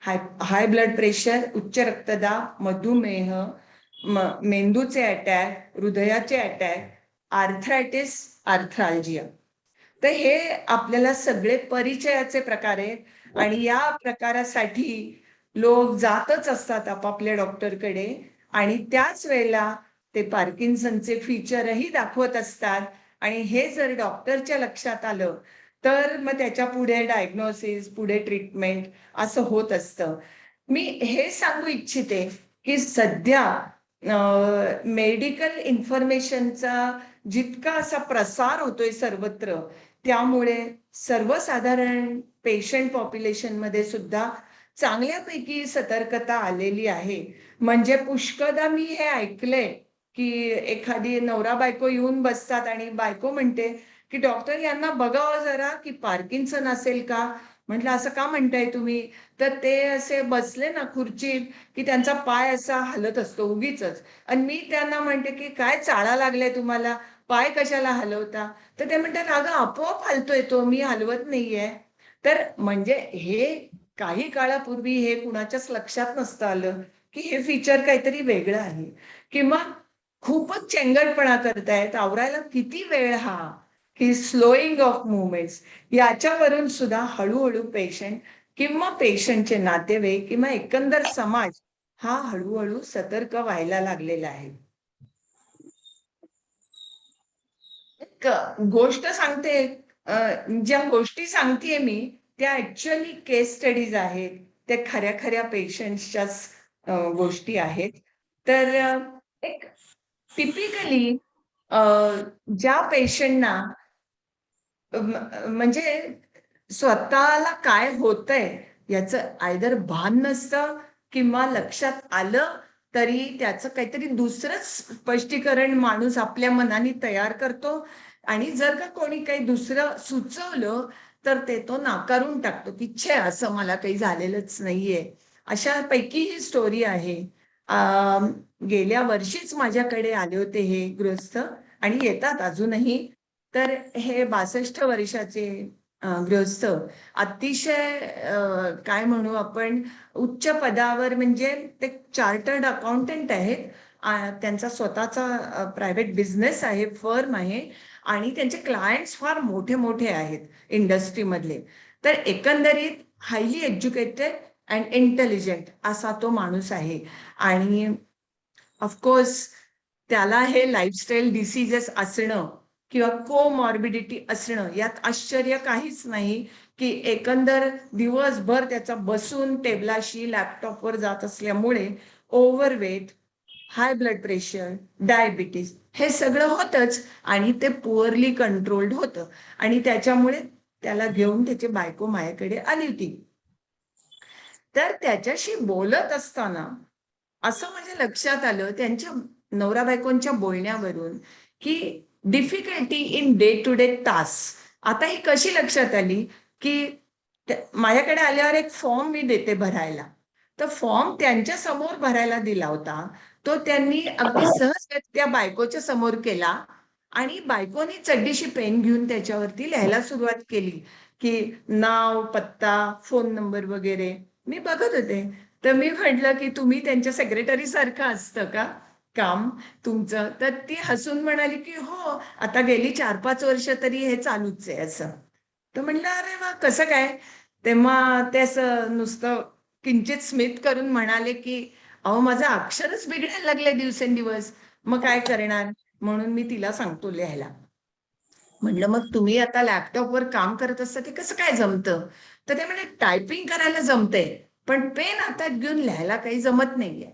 हाय ब्लड प्रेशर, उच्च रक्तदाब, मधुमेह, मेंदूचे अटॅक, हृदयाचे अटॅक, आर्थरायटिस, आर्थ्राल्जिया. तर हे आपल्याला सगळे परिचयाचे प्रकार आहेत आणि या प्रकारासाठी लोक जातच असतात आपापल्या डॉक्टरकडे आणि त्याच वेळेला ते पार्किन्सनचे फीचरही दाखवत असतात. आणि हे जर डॉक्टरच्या लक्षात आलं तर मग त्याच्या पुढे डायग्नोसिस, पुढे ट्रीटमेंट असं होत असतं. मी हे सांगू इच्छिते की सध्या मेडिकल इन्फॉर्मेशनचा जितका असा प्रसार होतोय सर्वत्र, त्यामुळे सर्वसाधारण पेशंट पॉप्युलेशन मध्ये सुद्धा चांगल्यापैकी सतर्कता आलेली आहे. म्हणजे पुष्कळदा मी हे ऐकलंय की एखादी नवरा बायको येऊन बसतात आणि बायको म्हणते की डॉक्टर यांना बघावं जरा की पार्किन्सन असेल का. म्हटलं असं का म्हणताय तुम्ही. तर ते असे बसले ना खुर्चीत की त्यांचा पाय असा हलत असतो उगीच. आणि मी त्यांना म्हणते की काय चाळा लागलाय तुम्हाला, पाय कशाला हलवता. तर ते म्हणतात अगं आपोआप हलतोय तो, मी हलवत नाहीये. तर म्हणजे हे काही काळापूर्वी हे कुणाच्याच लक्षात नसतं आलं की हे फीचर काहीतरी वेगळं आहे. किंवा खूपच चेंगटपणा करतायत, आवरायला किती वेळ हा, की स्लोईंग ऑफ मुवमेंट्स, याच्यावरून सुद्धा हळूहळू पेशंट किंवा पेशंटचे नातेवाईक किंवा एकंदर समाज हा हळूहळू सतर्क व्हायला लागलेला आहे. एक गोष्ट सांगते, ज्या गोष्टी सांगतेय मी त्या ऍक्च्युअली केस स्टडीज आहेत, त्या खऱ्या खऱ्या पेशंट्सच्याच गोष्टी आहेत. तर एक टिपिकली ज्या पेशंटना म्हणजे स्वतःला काय होतंय याचं आयदर भान नसतं किंवा लक्षात आलं तरी त्याचं काहीतरी दुसरंच स्पष्टीकरण माणूस आपल्या मनाने तयार करतो. आणि जर का कोणी काही दुसरं सुचवलं तर ते तो नाकारून टाकतो की छे असं मला काही झालेलंच नाहीये. अशा पैकी ही स्टोरी आहे. गेल्या वर्षीच माझ्याकडे आले होते हे गृहस्थ आणि येतात अजूनही. तर हे 62 वर्षाचे गृहस्थ, अतिशय काय म्हणू आपण, उच्च पदावर, म्हणजे ते चार्टर्ड अकाउंटंट आहेत. त्यांचा स्वतःचा प्रायव्हेट बिझनेस आहे, फर्म आहे आणि त्यांचे क्लायंट्स फार मोठे मोठे आहेत इंडस्ट्रीमधले. तर एकंदरीत हायली एज्युकेटेड अँड इंटेलिजंट असा तो माणूस आहे. आणि ऑफकोर्स त्याला हे लाईफस्टाईल डिसीजेस असणं किंवा कोमॉर्बिडिटी असणं यात आश्चर्य काहीच नाही, की एकंदर दिवसभर त्याचा बसून टेबलाशी लॅपटॉपवर जात असल्यामुळे overweight, high blood pressure, diabetes हे सगळं होतच आणि ते पुअरली कंट्रोल्ड होतं. आणि त्याच्यामुळे त्याला घेऊन त्याची बायको माझ्याकडे आली होती. तर त्याच्याशी बोलत असताना असं माझ्या लक्षात आलं त्यांच्या नवरा बायकोंच्या बोलण्यावरून की difficulty in day to day task. आता ही कशी लक्षात आली की माझ्याकडे आल्यावर एक फॉर्म मी देते भरायला. तर फॉर्म त्यांच्या समोर भरायला दिला होता. तो त्यांनी अगदी सहज त्या बायकोच्या समोर केला आणि बायकोनी चड्डीशी पेन घेऊन त्याच्यावरती लिहायला सुरुवात केली की नाव, पत्ता, फोन नंबर वगैरे. मी बघत होते. तर मी म्हटलं की तुम्ही त्यांच्या सेक्रेटरी सारखं असतं का काम तुमचं? तर ती हसून म्हणाली की हो, आता गेली 4-5 वर्ष तरी हे चालूच आहे असं. तर म्हटलं अरे वा, कसं काय? तेव्हा ते असं नुसतं किंचित स्मित करून म्हणाले की अहो, माझं अक्षरच बिघडायला लागलंय दिवसेंदिवस, मग काय करणार? म्हणून मी तिला सांगतो लिहायला. म्हटलं मग तुम्ही आता लॅपटॉपवर काम करत असता ते कसं काय जमतं? तर ते म्हणे टायपिंग करायला जमतंय, पण पेन हातात घेऊन लिहायला काही जमत नाहीये.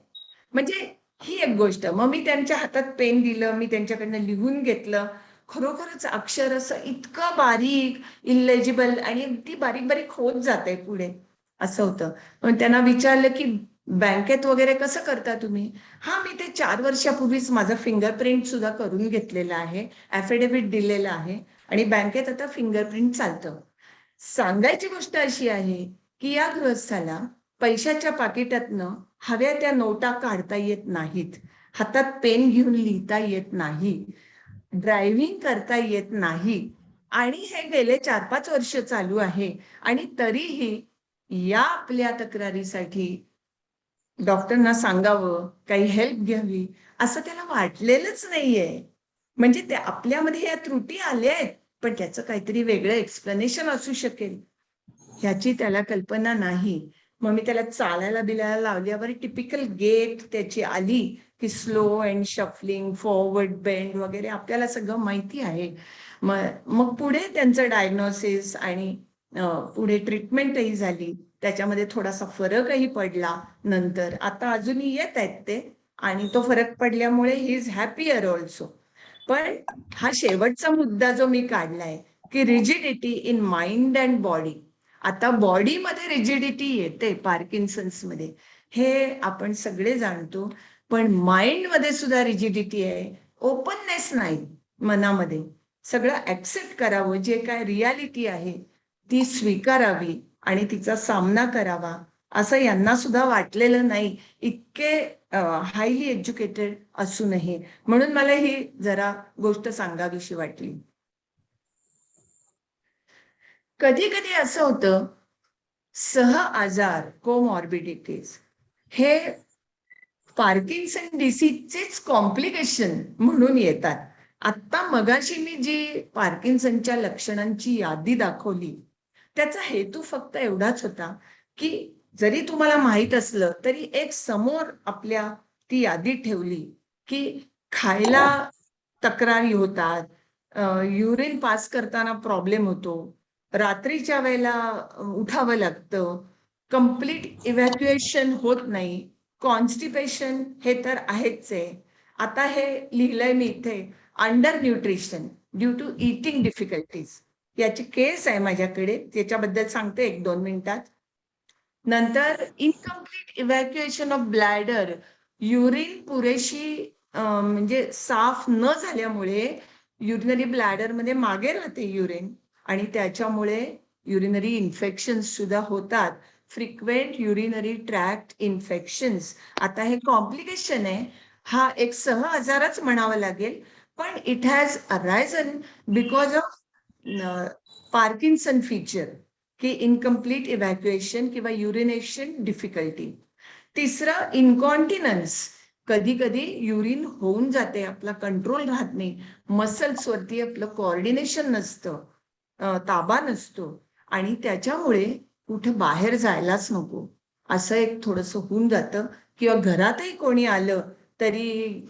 म्हणजे ही एक गोष्ट. मग मी त्यांच्या हातात पेन दिलं, मी त्यांच्याकडनं लिहून घेतलं. खरोखरच अक्षर असं इतकं बारीक, इलेजिबल आणि अगदी बारीक बारीक होत जाते पुढे, असं होतं. मग त्यांना विचारलं की बँकेत वगैरे कसं करता तुम्ही? हा, मी ते 4 वर्षापूर्वीच माझं फिंगरप्रिंट सुद्धा करून घेतलेलं आहे, ॲफिडेव्हिट दिलेलं आहे आणि बँकेत आता फिंगरप्रिंट चालतं. सांगायची गोष्ट अशी आहे की या गृहस्थाला पैशाच्या पाकिटातनं हव्या त्या नोटा काढता येत नाहीत, हातात पेन घेऊन लिहिता येत नाही, ड्रायव्हिंग करता येत नाही आणि हे गेले 4-5 वर्ष चालू आहे आणि तरीही या आपल्या तक्रारीसाठी डॉक्टरना सांगावं, काही हेल्प घ्यावी, असं त्याला वाटलेलंच नाहीये. म्हणजे ते आपल्यामध्ये या त्रुटी आल्या आहेत, पण त्याचं काहीतरी वेगळं एक्सप्लेनेशन असू शकेल, ह्याची त्याला कल्पना नाही. मग मी त्याला चालायला बिलायला लावल्यावर टिपिकल गेट त्याची आली की slow and shuffling, forward bend वगैरे आपल्याला सगळं माहिती आहे. मग पुढे त्यांचं डायग्नोसिस आणि पुढे ट्रीटमेंटही झाली. त्याच्यामध्ये थोडासा फरकही पडला नंतर. आता अजूनही येत आहेत ते आणि तो फरक पडल्यामुळे ही इज हॅपियर ऑल्सो. पण हा शेवटचा मुद्दा जो मी काढलाय की rigidity in mind and body. आता बॉडीमध्ये रिजिडिटी येते पार्किन्सन्स मध्ये, हे आपण सगळे जाणतो. पण माइंड मध्ये सुद्धा रिजिडिटी आहे, ओपननेस नाही मनामध्ये. सगळं ऍक्सेप्ट करावं, जे काय रियालिटी आहे ती स्वीकारावी आणि तिचा सामना करावा, असं यांना सुद्धा वाटलेलं नाही, इतके हायली एज्युकेटेड असूनही. म्हणून मला ही जरा गोष्ट सांगावीशी वाटली. कधी कधी असं होतं, सह आजार, कोमॉर्बिडिटीज हे पार्किन्सन डिसीजचेच कॉम्प्लिकेशन म्हणून येतात. आत्ता मगाशी मी जी पार्किन्सनच्या लक्षणांची यादी दाखवली, त्याचा हेतू फक्त एवढाच होता की जरी तुम्हाला माहित असलं तरी एक समोर आपल्या ती यादी ठेवली की खायला तक्रारी होतात, युरिन पास करताना प्रॉब्लेम होतो, रात्रीच्या वेळेला उठावं लागतं, कम्प्लीट इव्हॅक्युएशन होत नाही, कॉन्स्टिपेशन हे तर आहेच आहे. आता हे लिहिलंय मी इथे, under nutrition due to eating difficulties. याची केस आहे माझ्याकडे, त्याच्याबद्दल सांगते 1-2 मिनिटात. नंतर incomplete evacuation of bladder, urine पुरेशी म्हणजे साफ न झाल्यामुळे युरिनरी ब्लॅडर मध्ये मागे राहते युरिन आणि त्याच्यामुळे युरिनरी इन्फेक्शन सुद्धा होतात, फ्रिक्वेंट युरिनरी ट्रॅक्ट इन्फेक्शन्स. आता हे कॉम्प्लिकेशन आहे, हा एक सह आजारच म्हणावा लागेल, पण it has arisen because of Parkinson feature की इनकम्प्लीट इव्हॅक्युएशन किंवा युरिनेशन डिफिकल्टी. तिसरं इनकॉन्टिनन्स, कधी कधी युरिन होऊन जाते, आपला कंट्रोल राहत नाही, मसल्स वरती आपलं कोऑर्डिनेशन नसतं, ताबा नसतो आणि त्याच्यामुळे कुठे बाहेर जायलाच नको असं एक थोडंसं होऊन जातं. किंवा घरातही कोणी आलं तरी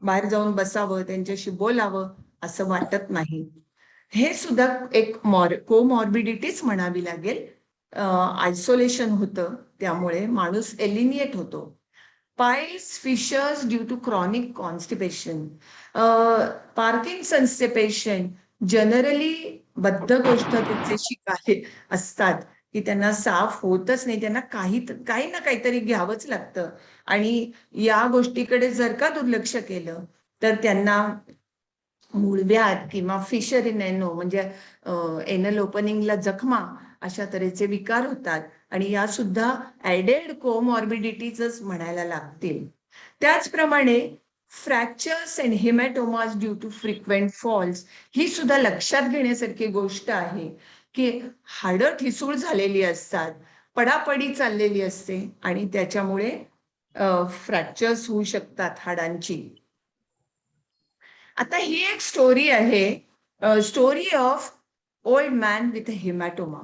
बाहेर जाऊन बसावं, त्यांच्याशी बोलावं असं वाटत नाही. हे सुद्धा एक कोमॉर्बिडिटीच म्हणावी लागेल. आयसोलेशन होतं, त्यामुळे माणूस एलिनिएट होतो. Piles, fissures due to chronic constipation. पार्किन्सन्सचे पेशंट जनरली बद्धकोष्ठ त्यांचे शिकारे असतात की त्यांना साफ होतच नाही, त्यांना काही ना काहीतरी घ्यावंच लागतं आणि या गोष्टीकडे जर का दुर्लक्ष केलं तर त्यांना मूळव्याध किंवा फिशर इन एनो म्हणजे एनल ओपनिंगला जखमा अशा तऱ्हेचे विकार होतात आणि या सुद्धा ऍडेड कोमॉर्बिडिटीजच म्हणायला लागतील. त्याचप्रमाणे fractures and hematomas due to frequent falls ही सुद्धा लक्षात घेण्यासारखी गोष्ट आहे की हाडं ठिसूळ झालेली असतात, पडापडी चाललेली असते आणि त्याच्यामुळे फ्रॅक्चर्स होऊ शकतात हाडांची. आता ही एक स्टोरी आहे, story of old man with hematoma.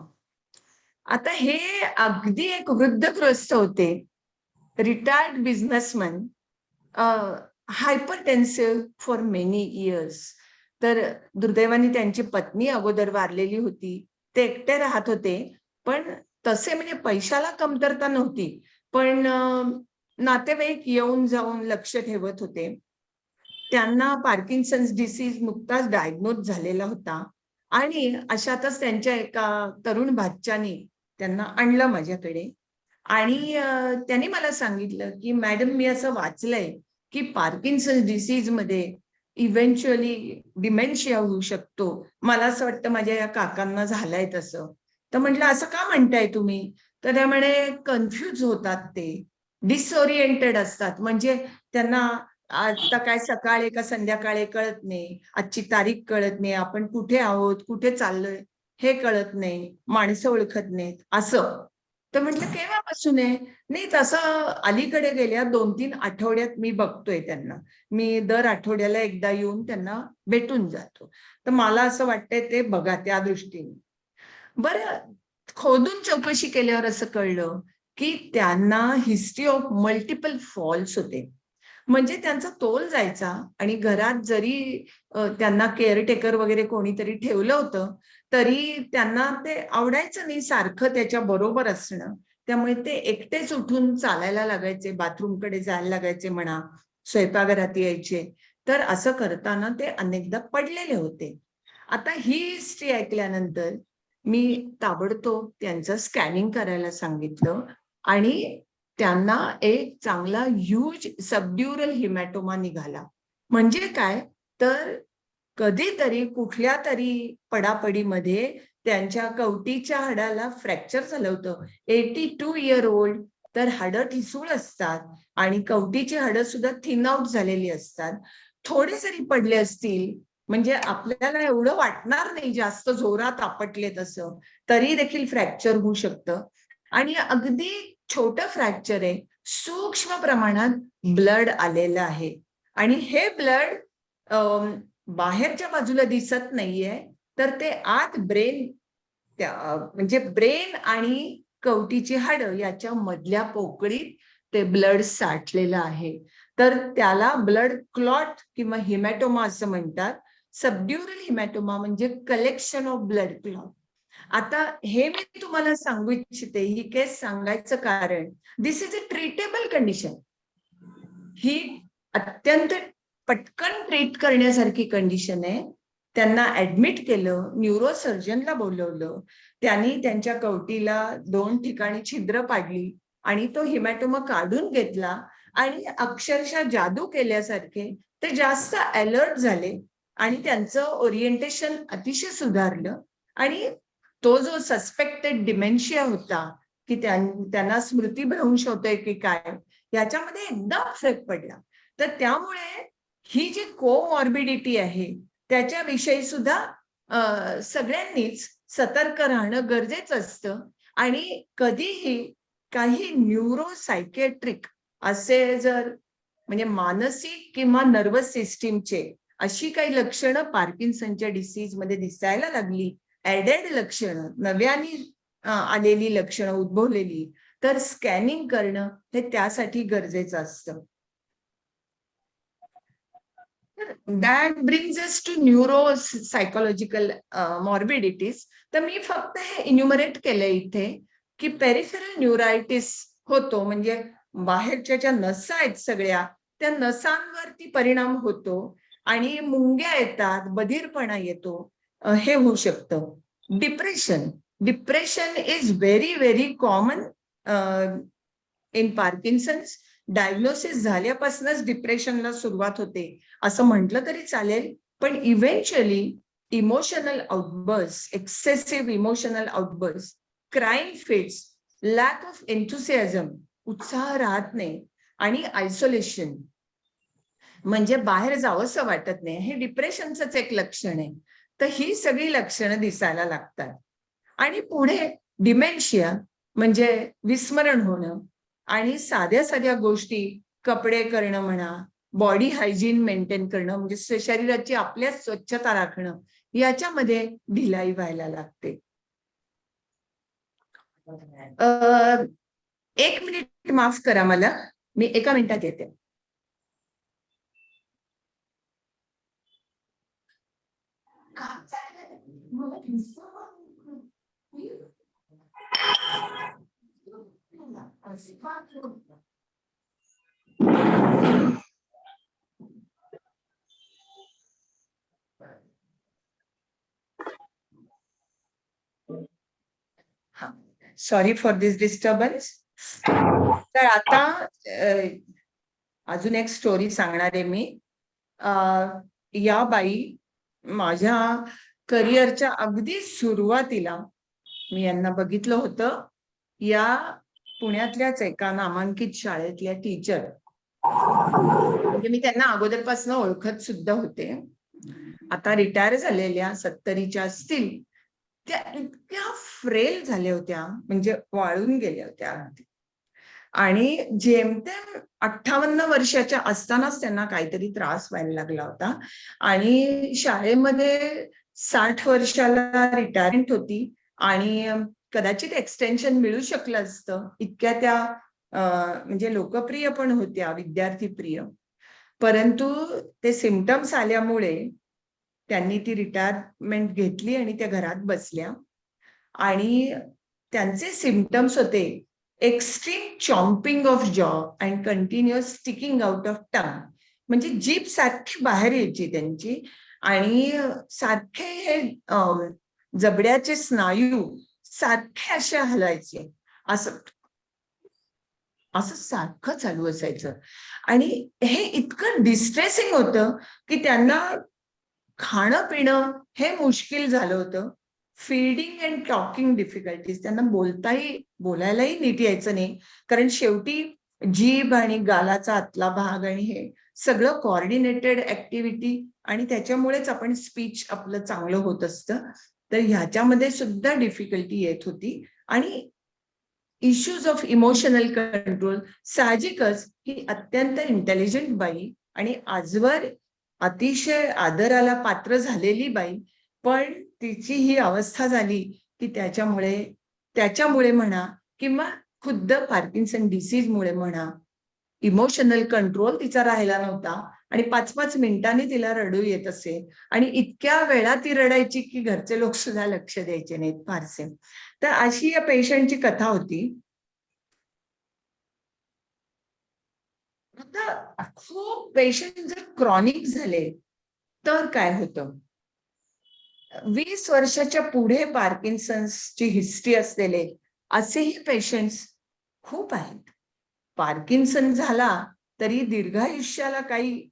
आता हे अगदी एक वृद्धग्रस्त होते, retired businessman, hypertensive for many years. तर दुर्दैवाने त्यांची पत्नी अगोदर वारलेली होती, ते एकटे राहत होते, पण तसे म्हणजे पैशाला कमतरता नव्हती, पण नातेवाईक येऊन जाऊन लक्ष ठेवत होते. त्यांना पार्किन्सन्स डिसीज नुकताच डायग्नोज झालेला होता आणि अशातच त्यांच्या एका तरुण भाच्याने त्यांना आणलं माझ्याकडे आणि त्यांनी मला सांगितलं की मॅडम, मी असं वाचलंय की पार्किन्सन्स डिसीज मध्ये इव्हेंच्युअली डिमेन्शिया होऊ शकतो. मला असं वाटतं माझ्या या काकांना झालंय तसं. तर म्हटलं असं का म्हणताय तुम्ही? तर त्या म्हणे कन्फ्यूज होतात, ते डिसओरिएंटेड असतात, म्हणजे त्यांना आता काय सकाळ आहे का संध्याकाळ आहे कळत नाही, आजची तारीख कळत नाही, आपण कुठे आहोत, कुठे चाललोय हे कळत नाही, माणसं ओळखत नाहीत असं. तर म्हटलं केव्हापासून आहे? नाही, तसं अलीकडे गेल्या 2-3 आठवड्यात मी बघतोय त्यांना. मी दर आठवड्याला एकदा येऊन त्यांना भेटून जातो. तर मला असं वाटतंय ते बघा त्या दृष्टीने. बरं, खोदून चौकशी केल्यावर असं कळलं की त्यांना हिस्ट्री ऑफ मल्टिपल फॉल्स होते. म्हणजे त्यांचा तोल जायचा आणि घरात जरी त्यांना केअरटेकर वगैरे कोणीतरी ठेवलं होतं तरी त्यांना ते आवडायचं नाही सारखं त्याच्या बरोबर असणं. त्यामुळे ते एकटेच उठून चालायला लागायचे, बाथरूमकडे जायला लागायचे म्हणा, स्वयंपाकघरात यायचे. तर असं करताना ते अनेकदा पडलेले होते. आता ही हिस्ट्री ऐकल्यानंतर मी ताबडतोब त्यांचं स्कॅनिंग करायला सांगितलं आणि त्यांना एक चांगला ह्यूज सबड्युरल हिमॅटोमा निघाला. म्हणजे काय, तर कधीतरी कुठल्या तरी पडापडीमध्ये त्यांच्या कवटीच्या हाडाला फ्रॅक्चर झालं होतं. 82 इयर ओल्ड, तर हाडं ठिसूळ असतात आणि कवटीची हाडं सुद्धा थिन आउट झालेली असतात. थोडे जरी पडले असतील म्हणजे आपल्याला एवढं वाटणार नाही जास्त जोरात आपटले तसं, तरी देखील फ्रॅक्चर होऊ शकतं. आणि अगदी छोटं फ्रॅक्चर आहे, सूक्ष्म प्रमाणात ब्लड आलेलं आहे आणि हे ब्लड बाहेरच्या बाजूला दिसत नाहीये, तर ते आत ब्रेन, म्हणजे ब्रेन आणि कवटीची हाडं याच्या मधल्या पोकळीत ते ब्लड साठलेलं आहे. तर त्याला ब्लड क्लॉट किंवा हिमॅटोमा असं म्हणतात. सबड्युरल हिमॅटोमा म्हणजे कलेक्शन ऑफ ब्लड क्लॉट. आता हे मी तुम्हाला सांगू इच्छिते, ही केस सांगायचं कारण, दिस इज अ ट्रीटेबल कंडिशन. ही अत्यंत पटकन ट्रीट करण्यासारखी कंडिशन आहे. त्यांना ऍडमिट केलं, न्यूरोसर्जनला बोलवलं, त्यांनी त्यांच्या कवटीला 2 ठिकाणी छिद्र पाडली आणि तो हिमॅटोमा काढून घेतला आणि अक्षरशः जादू केल्यासारखे ते जास्त अलर्ट झाले आणि त्यांचं ओरिएंटेशन अतिशय सुधारलं आणि तो जो सस्पेक्टेड डिमेन्शिया होता की त्यांना स्मृतीभ्रंश होतोय की काय, याच्यामध्ये एकदम फरक पडला. तर त्यामुळे ही जी कोमॉर्बिडिटी आहे त्याच्याविषयी सुद्धा सगळ्यांनीच सतर्क राहणं गरजेचं असतं आणि कधीही काही न्यूरोसायकेट्रिक असे जर म्हणजे मानसिक किंवा नर्वस सिस्टीमचे अशी काही लक्षणं पार्किन्सनच्या डिसीज मध्ये दिसायला लागली, ऍडेड लक्षणं, नव्याने आलेली लक्षणं उद्भवलेली, तर स्कॅनिंग करणं हे त्यासाठी गरजेचं असतं. That brings us to neuro psychological morbidities. तर मी फक्त हे इन्युमरेट केलंय इथे की पेरिफेरल न्यूरायटिस होतो, म्हणजे बाहेरच्या ज्या नसा आहेत सगळ्या त्या नसांवरती परिणाम होतो आणि मुंग्या येतात, बधीरपणा येतो, हे होऊ शकतं. Depression is very very common in Parkinson's. Diagnosis झाल्यापासूनच डिप्रेशनला सुरुवात होते असं म्हटलं तरी चालेल, पण eventually emotional outburst, excessive emotional outburst crying fits, lack of enthusiasm, उत्साह राहत नाही, आणि आयसोलेशन म्हणजे बाहेर जावंसं वाटत नाही, हे डिप्रेशनचंच एक लक्षण आहे. तर ही सगळी लक्षणं दिसायला लागतात. आणि पुढे डिमेन्शिया म्हणजे विस्मरण होणं, आणि साध्या साध्या गोष्टी, कपडे करणं म्हणा, बॉडी हायजीन मेंटेन करणं, म्हणजे शरीराची आपल्या स्वच्छता राखणं, याच्यामध्ये ढिलाई व्हायला लागते. 1 मिनिट माफ करा मला, मी 1 मिनिटात येते. Sorry for this disturbance. तर आता अजून एक स्टोरी सांगणार आहे मी. या बाई माझ्या करिअरच्या अगदी सुरुवातीला मी यांना बघितलं होतं. या पुण्यातल्याच एका नामांकित शाळेतल्या टीचर, म्हणजे मी त्यांना अगोदरपासून ओळखत सुद्धा होते. आता रिटायर झालेल्या 70च्या असतील. त्या इतक्या फ्रेल झाल्या होत्या, म्हणजे वाळून गेल्या होत्या. आणि जेमतेम 58 वर्षाच्या असतानाच त्यांना काहीतरी त्रास व्हायला लागला होता. आणि शाळेमध्ये 60 वर्षाला रिटायरमेंट होती, आणि कदाचित एक्सटेन्शन मिळू शकलं असतं, इतक्या त्या म्हणजे लोकप्रिय पण होत्या, विद्यार्थी प्रिय. परंतु ते सिम्पटम्स आल्यामुळे त्यांनी ती रिटायरमेंट घेतली आणि त्या घरात बसल्या. आणि त्यांचे सिम्पटम्स होते एक्स्ट्रीम चॉम्पिंग ऑफ जॉ and continuous sticking out of tongue, म्हणजे जीभ सारखी बाहेर यायची त्यांची, आणि सारखे हे जबड्याचे स्नायू सारखे असे हलायचे, असं सारखं चालू असायचं. आणि हे इतकं डिस्ट्रेसिंग होतं की त्यांना खाणं पिणं हे मुश्किल झालं होतं. फीडिंग अँड टॉकिंग डिफिकल्टीज, त्यांना बोलायलाही नीट यायचं नाही, कारण शेवटी जीभ आणि गालाचा आतला भाग आणि हे सगळं कोऑर्डिनेटेड ऍक्टिव्हिटी, आणि त्याच्यामुळेच आपण स्पीच आपलं चांगलं होत असतं. तर ह्याच्यामध्ये सुद्धा डिफिकल्टी येत होती. आणि इश्यूज ऑफ इमोशनल कंट्रोल, साहजिकच ही अत्यंत इंटेलिजंट बाई आणि आजवर अतिशय आदराला पात्र झालेली बाई, पण तिची ही अवस्था झाली की त्याच्यामुळे म्हणा, किंवा खुद्द पार्किन्सन डिसीज मुळे म्हणा, इमोशनल कंट्रोल तिचा राहिला नव्हता, आणि 5-5 मिनिटांनी तिला रडू येत असे, आणि इतक्या वेळा ती रडायची की घरचे लोक सुद्धा लक्ष द्यायचे नाहीत फारसे. तर अशी या पेशंटची कथा होती. आता खूप पेशंट जर क्रॉनिक झाले तर काय होतं? 20 वर्षाच्या पुढे पार्किन्सन्सची हिस्ट्री असलेले असेही पेशंट्स खूप आहेत. पार्किन्सन झाला तरी दीर्घायुष्याला काही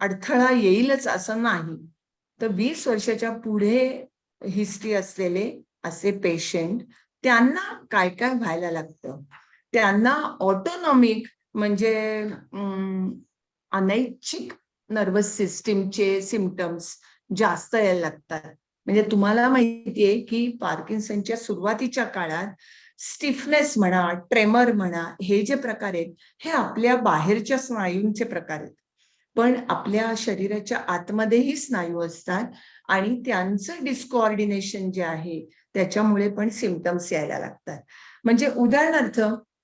अडथळा येईलच असं नाही. तर 20 वर्षाच्या पुढे हिस्ट्री असलेले असे पेशंट, त्यांना काय काय व्हायला लागतं? त्यांना ऑटोनॉमिक म्हणजे अनैच्छिक नर्वस सिस्टीमचे सिम्पटम्स जास्त यायला लागतात. म्हणजे तुम्हाला माहितीये की पार्किन्सनच्या सुरुवातीच्या काळात स्टिफनेस म्हणा, ट्रेमर म्हणा, हे जे प्रकार आहेत हे आपल्या बाहेरच्या स्नायूंचे प्रकार आहेत, पण आपल्या शरीराच्या आतमध्येही स्नायू असतात, आणि त्यांचं डिस्कोऑर्डिनेशन जे आहे त्याच्यामुळे पण सिम्पटम्स यायला लागतात. म्हणजे उदाहरणार्थ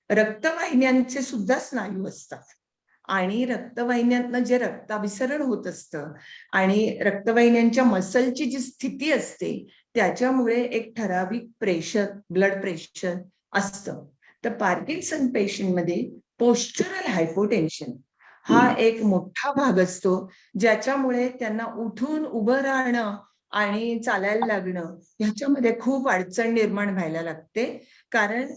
रक्तवाहिन्यांचे सुद्धा स्नायू असतात, आणि रक्तवाहिन्यांतनं जे रक्ताभिसरण होत असतं आणि रक्तवाहिन्यांच्या मसलची जी स्थिती असते त्याच्यामुळे एक ठराविक प्रेशर, ब्लड प्रेशर असतं. तर पार्किन्सन पेशंटमध्ये पोस्चरल हायपोटेन्शन हा एक मोठा भाग असतो, ज्याच्यामुळे त्यांना उठून उभं राहणं आणि चालायला लागणं ह्याच्यामध्ये खूप अडचण निर्माण व्हायला लागते. कारण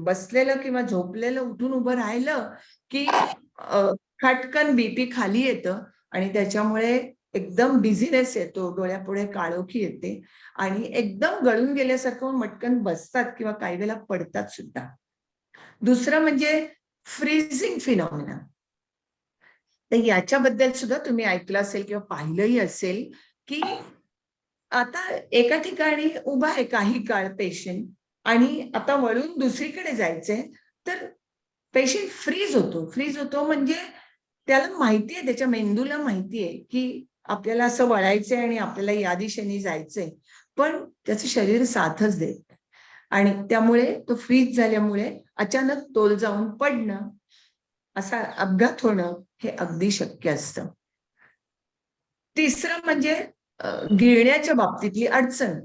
बसलेलं किंवा झोपलेलं उठून उभं राहिलं की खटकन बीपी खाली येतं, आणि त्याच्यामुळे एकदम डिझिनेस येतो, डोळ्यापुढे काळोखी येते आणि एकदम गळून गेल्यासारखं मटकन बसतात किंवा काही वेळेला पडतात सुद्धा. दुसरं म्हणजे फ्रीजिंग फिनॉमिना. तर याच्याबद्दल सुद्धा तुम्ही ऐकलं असेल किंवा पाहिलंही असेल की आता एका ठिकाणी उभा आहे काही काळ पेशंट आणि आता वळून दुसरीकडे जायचंय, तर पेशंट फ्रीज होतो म्हणजे त्याला माहितीये, त्याच्या मेंदूला माहितीये की आपल्याला असं वळायचंय आणि आपल्याला या दिशेने जायचंय, पण त्याचं शरीर साथच देत नाही. आणि त्यामुळे तो फ्रीज झाल्यामुळे अचानक तोल जाऊन पडणं, असा अपघात होणं हे अगदी शक्य असतं. तिसरं म्हणजे गिळण्याच्या बाबतीतली अडचण,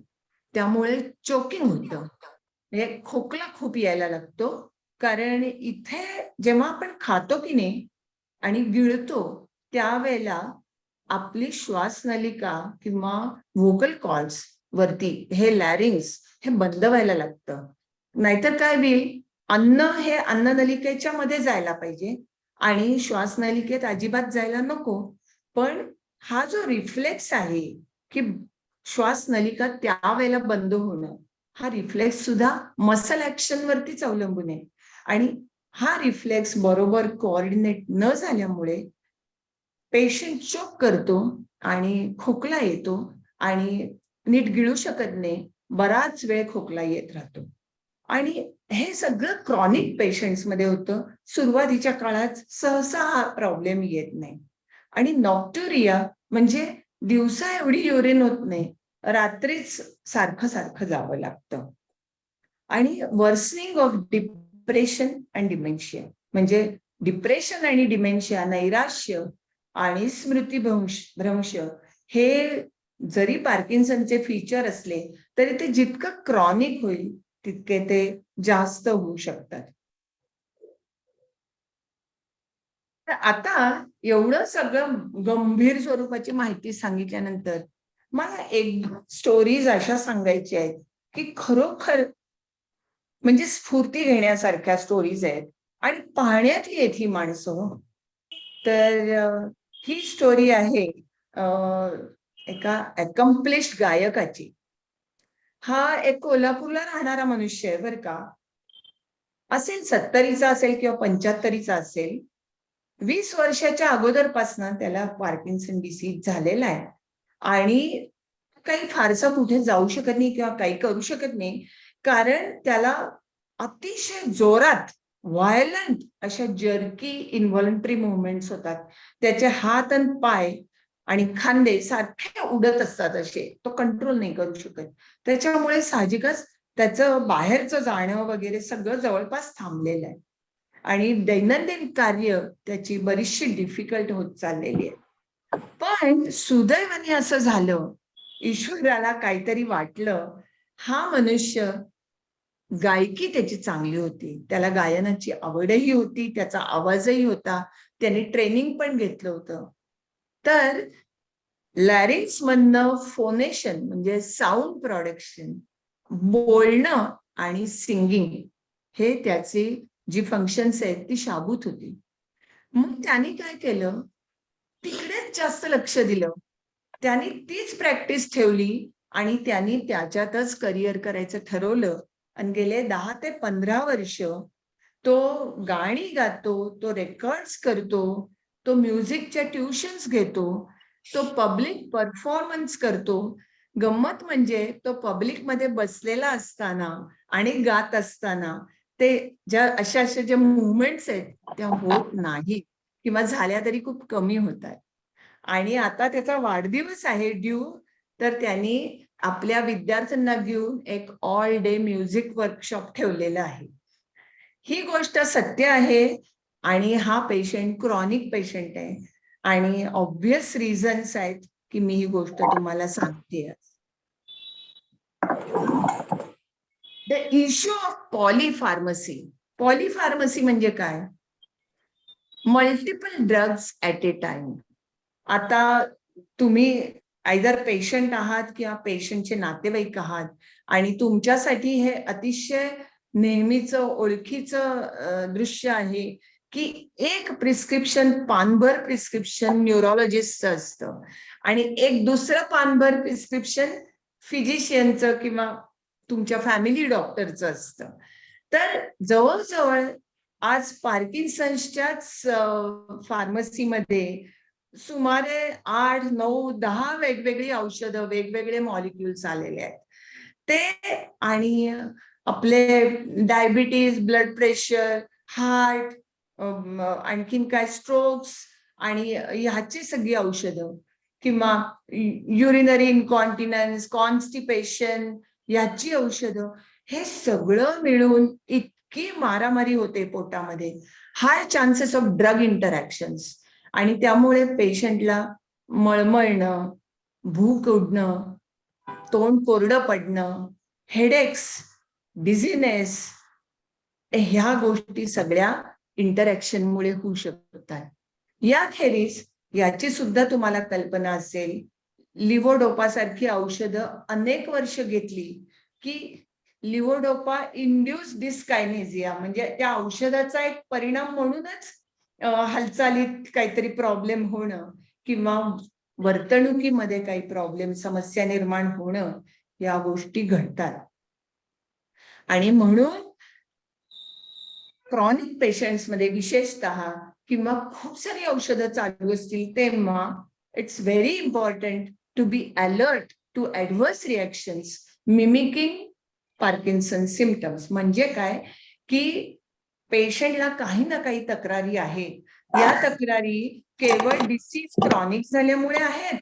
त्यामुळे चोकिंग होतं, म्हणजे खोकला खूप यायला लागतो. कारण इथे जेव्हा आपण खातो की नाही आणि गिळतो त्यावेळेला आपली श्वासनलिका किंवा व्होकल कॉर्ड्स वरती हे लॅरिंग्स हे बंद व्हायला लागतं. नाहीतर काय होईल, अन्न हे अन्ननलिकेच्या मध्ये जायला पाहिजे आणि श्वासनलिकेत अजिबात जायला नको. पण हा जो रिफ्लेक्स आहे की श्वासनलिका त्यावेळेला बंद होणं, हा रिफ्लेक्स सुद्धा मसल ऍक्शन वरतीच अवलंबून आहे. आणि हा रिफ्लेक्स बरोबर कोऑर्डिनेट न झाल्यामुळे पेशंट चोक करतो आणि खोकला येतो आणि नीट गिळू शकत नाही, बराच वेळ खोकला येत राहतो. आणि हे सगळं क्रॉनिक पेशंट्स मध्ये होतं. सुरुवातीच्या काळात सहसा हा प्रॉब्लेम येत नाही. आणि नॉक्ट्युरिया म्हणजे दिवसा एवढी युरिन होत नाही, रात्रीच सारखं सारखं जावं लागतं. आणि worsening of depression and dementia, म्हणजे डिप्रेशन आणि डिमेन्शिया, नैराश्य आणि स्मृतिभ्रंश हे जरी पार्किन्सनचे फीचर असले तरी ते जितकं क्रॉनिक होईल तितके ते जास्त होऊ शकतात. तर आता एवढं सगळं गंभीर स्वरूपाची माहिती सांगितल्यानंतर मला एक स्टोरीज अशा सांगायच्या आहेत की खरोखर म्हणजे स्फूर्ती घेण्यासारख्या स्टोरीज आहेत आणि पाहण्यात येत ही माणसं. तर ही स्टोरी आहे एका अकम्प्लिश्ड गायकाची. हा एक कोल्हापूरला राहणारा मनुष्य आहे बरं का. असेल 70चा असेल किंवा 75चा असेल. 20 वर्षाच्या अगोदरपासून त्याला पार्किन्सन डिसीज झालेला आहे आणि काही फारसं कुठे जाऊ शकत नाही किंवा काही करू शकत नाही, कारण त्याला अतिशय जोरात व्हायलंट अशा जर्की इन्व्हॉलंटरी मुवमेंट्स होतात. त्याचे हात आणि पाय आणि खांदे सारखे उडत असतात, असे तो कंट्रोल नाही करू शकत. त्याच्यामुळे साहजिकच त्याचं बाहेरचं जाणं वगैरे सगळं जवळपास थांबलेलं आहे आणि दैनंदिन कार्य त्याची बरीचशी डिफिकल्ट होत चाललेली आहे. पण सुदैवाने असं झालं, ईश्वराला काहीतरी वाटलं, हा मनुष्य गायकी त्याची चांगली होती, त्याला गायनाची आवडही होती, त्याचा आवाजही होता, त्याने ट्रेनिंग पण घेतलं होतं. तर लॅरिंग्स मधनं फोनेशन म्हणजे साऊंड प्रोडक्शन, बोलणं आणि सिंगिंग हे त्याची जी फंक्शन्स आहेत ती शाबूत होती. मग त्याने काय केलं, तिकडेच जास्त लक्ष दिलं. त्याने तीच प्रॅक्टिस ठेवली आणि त्यांनी त्याच्यातच करिअर करायचं ठरवलं आणि गेले 10 ते 15 वर्ष तो गाणी गातो, तो रेकॉर्ड्स करतो, तो म्युझिकच्या ट्युशन्स घेतो, तो पब्लिक परफॉर्मन्स करतो. गंमत म्हणजे तो पब्लिक मध्ये बसलेला असताना आणि गात असताना ते अशा ज्या मुवमेंट्स आहेत त्या होत नाही किंवा झाल्या तरी खूप कमी होत आहेत. आणि आता त्याचा वाढदिवस आहे ड्यू, तर त्यांनी आपल्या विद्यार्थ्यांना घेऊन एक ऑल डे म्युझिक वर्कशॉप ठेवलेलं आहे. ही गोष्ट सत्य आहे आणि हा पेशंट क्रॉनिक पेशंट आहे आणि ऑब्वियस रिझन्स आहेत की मी ही गोष्ट तुम्हाला सांगते. The issue of polypharmacy. Polypharmacy म्हणजे काय? Multiple drugs at a time. आता तुम्ही आयदर पेशंट आहात किंवा पेशंटचे नातेवाईक आहात आणि तुमच्यासाठी हे अतिशय नेहमीचं ओळखीचं दृश्य आहे की एक प्रिस्क्रिप्शन पानभर प्रिस्क्रिप्शन न्यूरोलॉजिस्टचं असतं आणि एक दुसरं पानभर प्रिस्क्रिप्शन फिजिशियनचं किंवा तुमच्या फॅमिली डॉक्टरचं असतं. तर जवळजवळ आज पार्किन्सन्सच्याच फार्मसीमध्ये सुमारे 8, 9, 10 वेगवेगळी औषधं, वेगवेगळे मॉलिक्युल्स आलेले आहेत. ते आणि आपले डायबिटीज, ब्लड प्रेशर, हार्ट, आणखीन काय स्ट्रोक्स आणि ह्याची सगळी औषधं किंवा युरिनरी इन्कॉन्टिनन्स, कॉन्स्टिपेशन ह्याची औषधं, हे सगळं मिळून इतकी मारामारी होते पोटामध्ये, हाय चान्सेस ऑफ ड्रग इंटरॅक्शन्स आणि त्यामुळे पेशंटला मळमळणं, भूक उडणं, तोंड कोरडं पडणं, हेडेक्स, डिझिनेस, ह्या गोष्टी सगळ्या इंटरॅक्शनमुळे होऊ शकतात. याखेरीज याची सुद्धा तुम्हाला कल्पना असेल, लिव्होडोपा सारखी औषधं अनेक वर्ष घेतली की लिव्होडोपा इंड्यूस डिस्कायनेझिया म्हणजे त्या औषधाचा एक परिणाम म्हणूनच हालचालीत काहीतरी प्रॉब्लेम होणं किंवा वर्तणुकीमध्ये काही प्रॉब्लेम, समस्या निर्माण होणं, या गोष्टी घडतात. आणि म्हणून क्रॉनिक पेशंट्स मध्ये विशेषतः किंवा खूप सारी औषधं चालू असतील तेव्हा it's very important to be alert to adverse reactions mimicking Parkinson symptoms. म्हणजे काय की पेशंटला काही ना काही तक्रारी आहेत, या तक्रारी केवळ डिसीज क्रॉनिक झाल्यामुळे आहेत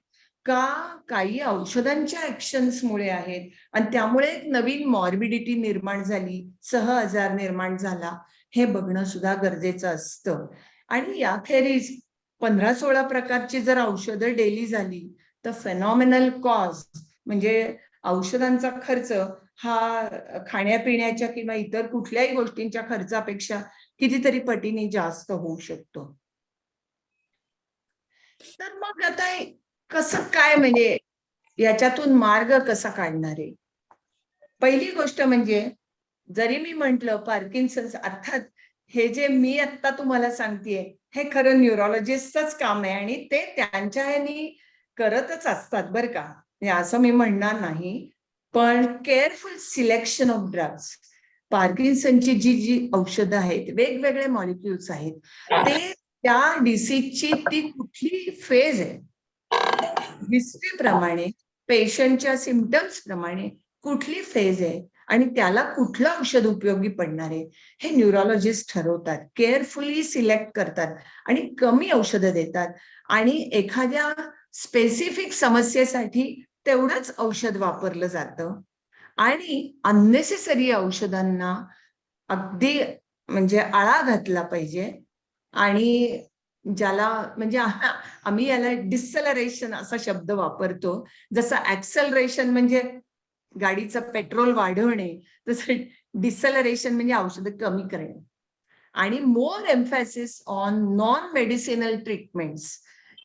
का काही औषधांच्या ऍक्शन्समुळे आहेत आणि त्यामुळे एक नवीन मॉर्बिडिटी निर्माण झाली, सहआजार निर्माण झाला, हे बघणं सुद्धा गरजेचं असतं. आणि याखेरीज 15-16 प्रकारची जर औषधं डेली झाली तर फेनॉमिनल कॉज म्हणजे औषधांचा खर्च हा खाण्यापिण्याच्या किंवा इतर कुठल्याही गोष्टींच्या खर्चापेक्षा कितीतरी पटीने जास्त होऊ शकतो. तर मग आता कसं काय, म्हणजे याच्यातून मार्ग कसा काढणार आहे? पहिली गोष्ट म्हणजे जरी मी म्हंटल पार्किन्सन्स, अर्थात हे जे मी आता तुम्हाला सांगतेय हे खरं न्यूरोलॉजिस्टच काम आहे आणि ते त्यांच्या ह्यानी करतच असतात बरं का, असं मी म्हणणार नाही. पण केअरफुल सिलेक्शन ऑफ ड्रग्स, पार्किन्सनची जी औषधं आहेत, वेगवेगळे मॉलिक्युल्स आहेत, ते त्या डिसीजची ती कुठली फेज आहे, हिस्ट्री प्रमाणे, पेशंटच्या सिम्पटम्स प्रमाणे कुठली फेज आहे आणि त्याला कुठलं औषध उपयोगी पडणार आहे, हे न्यूरोलॉजिस्ट ठरवतात, केअरफुली सिलेक्ट करतात आणि कमी औषधं देतात आणि एखाद्या स्पेसिफिक समस्येसाठी तेवढंच औषध वापरलं जातं आणि अननेसेसरी औषधांना अगदी म्हणजे आळा घातला पाहिजे. आणि ज्याला म्हणजे आम्ही याला डिसलरेशन असा शब्द वापरतो, जसं ऍक्सलरेशन म्हणजे गाडीचं पेट्रोल वाढवणे, तसं डिसलरेशन म्हणजे औषधं कमी करणे. आणि more emphasis on non medicinal treatments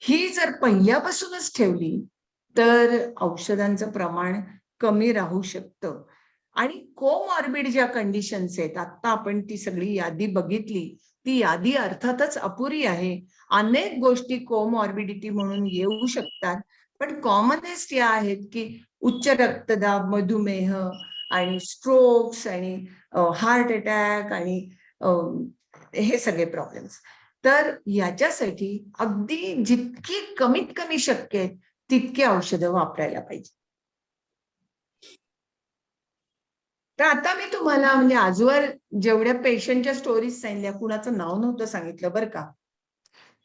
ही जर पहिल्यापासूनच ठेवली तर औषधांचं प्रमाण कमी राहू शकतं. आणि कोमॉर्बिड ज्या कंडिशन्स आहेत, आता आपण ती सगळी यादी बघितली, ती यादी अर्थातच अपुरी आहे. अनेक गोष्टी कोमॉर्बिडिटी म्हणून येऊ शकतात, पण कॉमनेस्ट या आहेत की उच्च रक्तदाब, मधुमेह आणि स्ट्रोक्स आणि हार्ट अटॅक आणि हे सगळे प्रॉब्लेम्स. तर याच्यासाठी अगदी जितकी कमीत कमी शक्य आहे तितकी औषधं वापरायला पाहिजे. तर आता मी तुम्हाला म्हणजे आजवर जेवढ्या पेशंटच्या स्टोरीज सांगितल्या, कुणाचं नाव नव्हतं सांगितलं बरं का,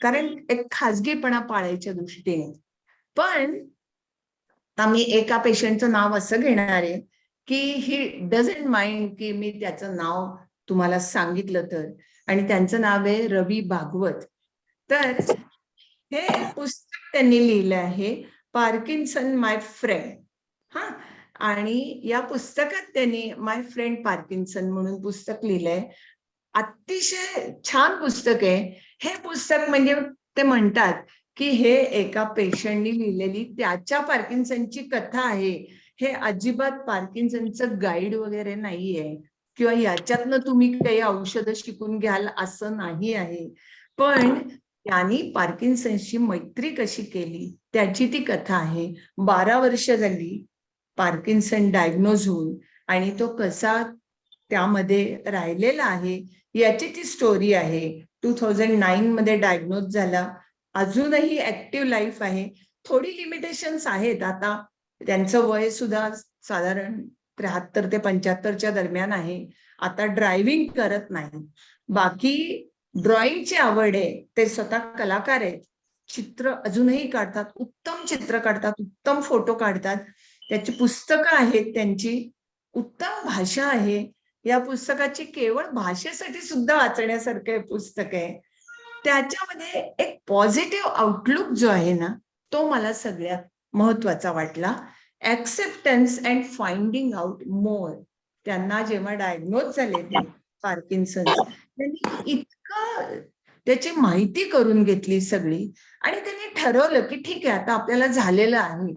कारण एक खाजगीपणा पाळायच्या दृष्टीने. पण आता मी एका पेशंटचं नाव असं घेणार आहे की ही डझंट माइंड की मी त्याचं नाव तुम्हाला सांगितलं तर, आणि त्यांचं नाव आहे रवी भागवत. तर हे पुस्तक त्यांनी लिहिलं आहे, पार्किन्सन माय फ्रेंड. हा, आणि या पुस्तकात त्यांनी माय फ्रेंड पार्किन्सन म्हणून पुस्तक लिहिलंय. अतिशय छान पुस्तक आहे हे. पुस्तक म्हणजे ते म्हणतात की हे एका पेशंटनी लिहिलेली त्याच्या पार्किन्सनची कथा आहे, हे अजिबात पार्किन्सनचं गाईड वगैरे नाहीये. किंवा याच्यातनं तुम्ही काही औषधं शिकून घ्याल असं नाही आहे. पण त्यांनी पार्किन्सनशी मैत्री कशी केली त्याची ती कथा आहे. 12 वर्ष झाली पार्किन्सन डायग्नोज होऊन आणि तो कसा त्यामध्ये राहिलेला आहे याची ती स्टोरी आहे. 2009 मध्ये डायग्नोज झाला, अजूनही ऍक्टिव्ह लाईफ आहे. थोडी लिमिटेशन्स आहेत. आता त्यांचं वय सुद्धा साधारण 73 ते 75च्या दरम्यान आहे. आता ड्रायव्हिंग करत नाही. बाकी ड्रॉइंगची आवड आहे, ते स्वतः कलाकार आहेत, चित्र अजूनही काढतात, उत्तम चित्र काढतात, उत्तम फोटो काढतात. त्याची पुस्तकं आहेत, त्यांची उत्तम भाषा आहे. या पुस्तकाची केवळ भाषेसाठी सुद्धा वाचण्यासारखं हे पुस्तक आहे. त्याच्यामध्ये एक पॉझिटिव्ह आउटलुक जो आहे ना, तो मला सगळ्यात महत्वाचा वाटला. Acceptance and finding out more. त्यांना जेव्हा डायग्नोज झाले ते पार्किन्सन्स, त्यांनी इतकं त्याची माहिती करून घेतली सगळी आणि त्यांनी ठरवलं की ठीक आहे, आता आपल्याला झालेलं आहे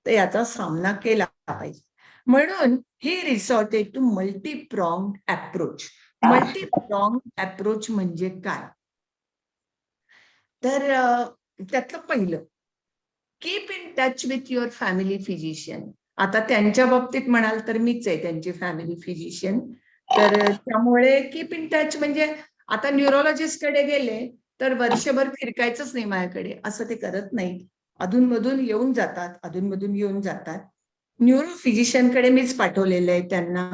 तर याचा सामना केला पाहिजे. म्हणून ही रिसॉर्टेड टू मल्टीप्रॉंग अप्रोच. मल्टीप्रॉंग अप्रोच म्हणजे काय? तर त्यातलं पहिलं, keep in touch with your family physician. आता त्यांच्या बाबतीत म्हणाल तर मीच आहे त्यांची फॅमिली फिजिशियन. तर त्यामुळे कीप इन टच म्हणजे आता न्यूरोलॉजिस्ट कडे गेले तर वर्षभर फिरकायचंच नाही माझ्याकडे, असं ते करत नाहीत. अधूनमधून येऊन जातात. न्यूरो फिजिशियन कडे मीच पाठवलेलं आहे त्यांना.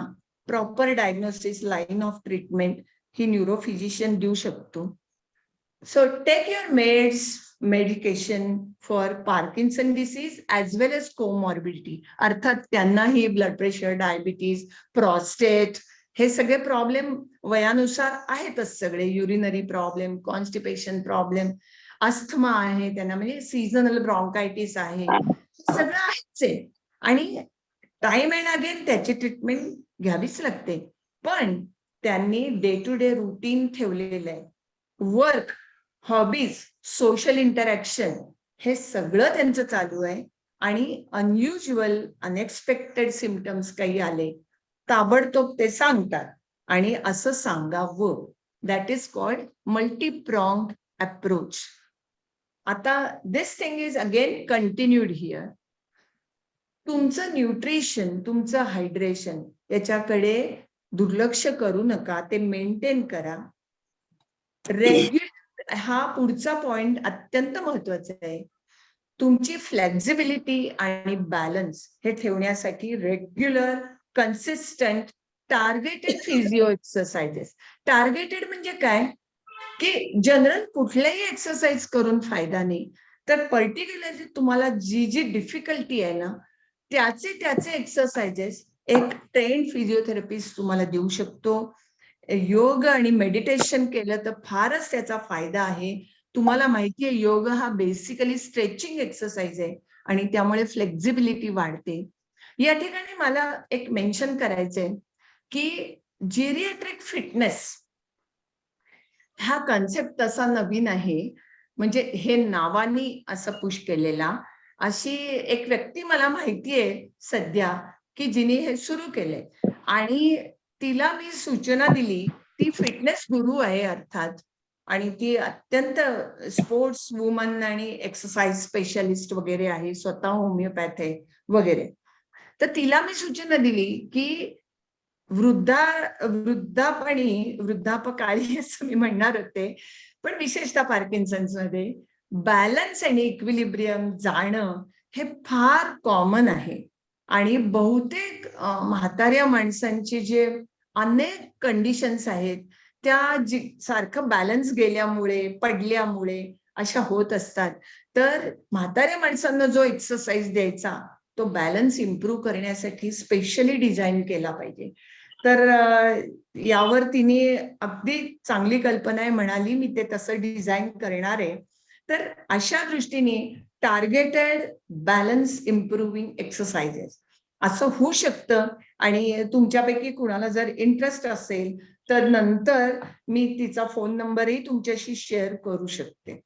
Proper diagnosis, line of treatment ही न्यूरो फिजिशियन देऊ शकतो. So take your medication for Parkinson disease as well as comorbidity. अर्थात त्यांनाही ब्लड प्रेशर, डायबिटीज, प्रॉस्टेट हे सगळे प्रॉब्लेम वयानुसार आहेतच सगळे. Urinary problem, constipation problem, asthma आहे त्यांना, म्हणजे सीझनल ब्रॉन्कायटिस आहे, सगळं आहेच आहे. आणि टाइम अँड अगेन त्याची ट्रीटमेंट घ्यावीच लागते. पण त्यांनी डे टू डे रुटीन ठेवलेलं आहे. वर्क, हॉबीज, सोशल इंटरॅक्शन हे सगळं त्यांचं चालू आहे. आणि अनयुज्युअल, अनएक्सपेक्टेड सिम्पटम्स काही आले ताबडतोब ते सांगतात आणि असं सांगावं. That is called multipronged approach. आता this thing is again continued here. तुमचं न्यूट्रिशन, तुमचं हायड्रेशन याच्याकडे दुर्लक्ष करू नका, ते मेंटेन करा. रेग्युलर, हा पुढचा पॉइंट अत्यंत महत्वाचा आहे. तुमची फ्लेक्झिबिलिटी आणि बॅलन्स हे ठेवण्यासाठी regular, consistent, targeted physio exercises. Targeted म्हणजे काय की जनरल कुठल्याही एक्सरसाइज करून फायदा नाही, तर पर्टिक्युलरली तुम्हाला जी जी डिफिकल्टी आहे ना त्याचे एक्सरसाइजेस एक ट्रेन्ड फिजिओथेरपिस्ट तुम्हाला देऊ शकतो. योग आणि मेडिटेशन केलं तर फारच त्याचा फायदा आहे. तुम्हाला माहिती आहे योग हा बेसिकली स्ट्रेचिंग एक्सरसाइज आहे आणि त्यामुळे फ्लेक्झिबिलिटी वाढते. या ठिकाणी मला एक मेन्शन करायचंय की जिरिएट्रिक फिटनेस हा कन्सेप्ट तसा नवीन आहे, म्हणजे हे नावानी असं पुश केलेला. अशी एक व्यक्ती मला माहिती आहे सध्या की जिने हे सुरू केलंय आणि तिला मी सूचना दिली. ती फिटनेस गुरु आहे अर्थात आणि ती अत्यंत स्पोर्ट्स वुमन आणि एक्सरसाइज स्पेशलिस्ट वगैरे आहे, स्वतः होमिओपॅथ आहे वगैरे. तर तिला मी सूचना दिली की वृद्धापकाळी असं मी म्हणणार होते, पण विशेषतः पार्किन्सन्स मध्ये बॅलन्स आणि इक्विलिब्रियम जाणं हे फार कॉमन आहे. आणि बहुतेक म्हाताऱ्या माणसांची जे अनेक कंडिशन्स आहेत त्या सारखं बॅलन्स गेल्यामुळे, पडल्यामुळे अशा होत असतात. तर म्हाताऱ्या माणसांना जो एक्सरसाइज द्यायचा तो बॅलन्स इम्प्रूव्ह करण्यासाठी स्पेशली डिझाईन केला पाहिजे. तर यावर तिने अगदी चांगली कल्पना आहे म्हणाली, मी ते तसं डिझाईन करणार आहे. तर अशा दृष्टीने टार्गेटेड बॅलन्स इम्प्रूव्हिंग एक्सरसाइजेस असं होऊ शकतं. आणि तुमच्यापैकी कुणाला जर इंटरेस्ट असेल तर नंतर मी तिचा फोन नंबरही तुमच्याशी शेअर करू शकते.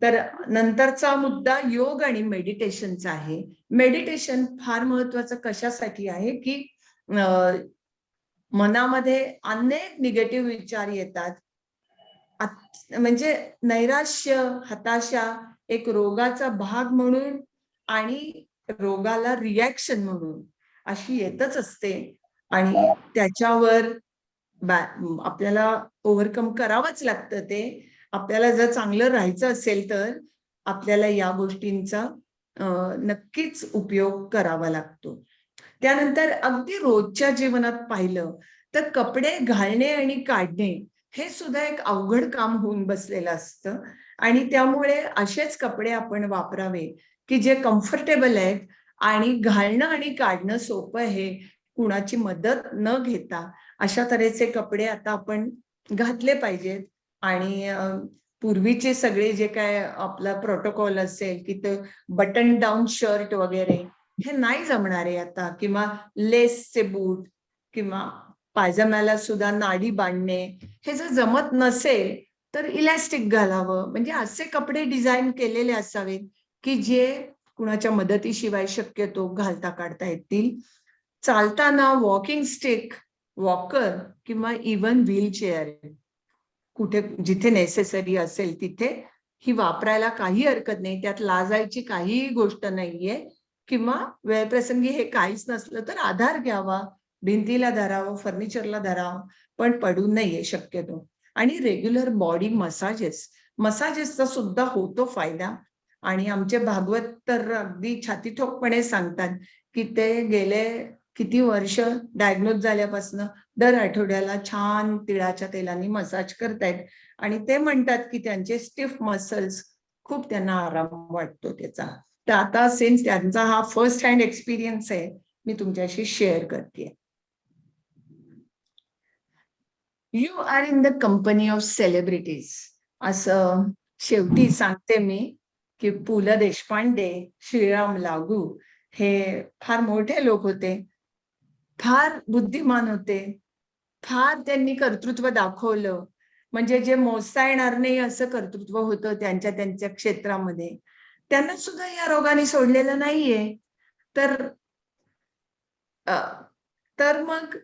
तर नंतरचा मुद्दा योग आणि मेडिटेशनचा आहे. मेडिटेशन फार महत्वाचं कशासाठी आहे की मनामध्ये अनेक निगेटिव्ह विचार येतात. म्हणजे नैराश्य, हताशा एक रोगाचा भाग म्हणून आणि रोगाला रिॲक्शन म्हणून अशी येतच असते आणि त्याच्यावर आपल्याला ओव्हरकम करावंच लागतं. ते आपल्याला जर चांगलं राहायचं असेल तर आपल्याला या गोष्टींचा नक्कीच उपयोग करावा लागतो. त्यानंतर अगदी रोजच्या जीवनात पाहिलं तर कपडे घालणे आणि काढणे हे सुद्धा एक अवघड काम होऊन बसलेलं असतं आणि त्यामुळे असेच कपडे आपण वापरावे की जे कम्फर्टेबल आहेत आणि घालणं आणि काढणं सोपं आहे, कुणाची मदत न घेता अशा तऱ्हेचे कपडे आता आपण घातले पाहिजेत. आणि पूर्वीचे सगळे जे काय आपला प्रोटोकॉल असेल की ते बटन डाऊन शर्ट वगैरे हे नाही जमणार आहे आता, किंवा लेसचे बूट किंवा पायजम्याला सुद्धा नाडी बांधणे हे जर जमत नसेल तर इलॅस्टिक घालावं. म्हणजे असे कपडे डिझाईन केलेले असावेत की जे कुणाच्या मदतीशिवाय शक्यतो घालता काढता येतील. चालताना वॉकिंग स्टिक, वॉकर किंवा इव्हन व्हीलचेअर कुठे जिथे नेसेसरी असेल तिथे ही वापरायला काही हरकत नाही. त्यात लाजायची काहीही गोष्ट नाहीये. किंवा वेळप्रसंगी हे काहीच नसलं तर आधार घ्यावा, भिंतीला धरावं, फर्निचरला धरावं, पण पडू नये शक्यतो. आणि रेग्युलर बॉडी मसाजेसचा सुद्धा होतो फायदा. आणि आमचे भागवत तर अगदी छातीठोकपणे सांगतात की ते गेले किती वर्ष डायग्नोज झाल्यापासून दर आठवड्याला छान तिळाच्या तेलाने मसाज करतायत आणि ते म्हणतात की त्यांचे स्टिफ मसल्स खूप त्यांना आराम वाटतो त्याचा. तर आता सिन्स त्यांचा हा फर्स्ट हँड एक्सपिरियन्स आहे, मी तुमच्याशी शेअर करते. You are in the company of celebrities असं शेवटी सांगते मी की पु ल देशपांडे, श्रीराम लागू हे फार मोठे लोक होते, फार बुद्धिमान होते, फार त्यांनी कर्तृत्व दाखवलं. म्हणजे जे मोजता येणार नाही असं कर्तृत्व होतं त्यांच्या त्यांच्या क्षेत्रामध्ये. त्यांना सुद्धा या रोगाने सोडलेलं नाहीये. तर मग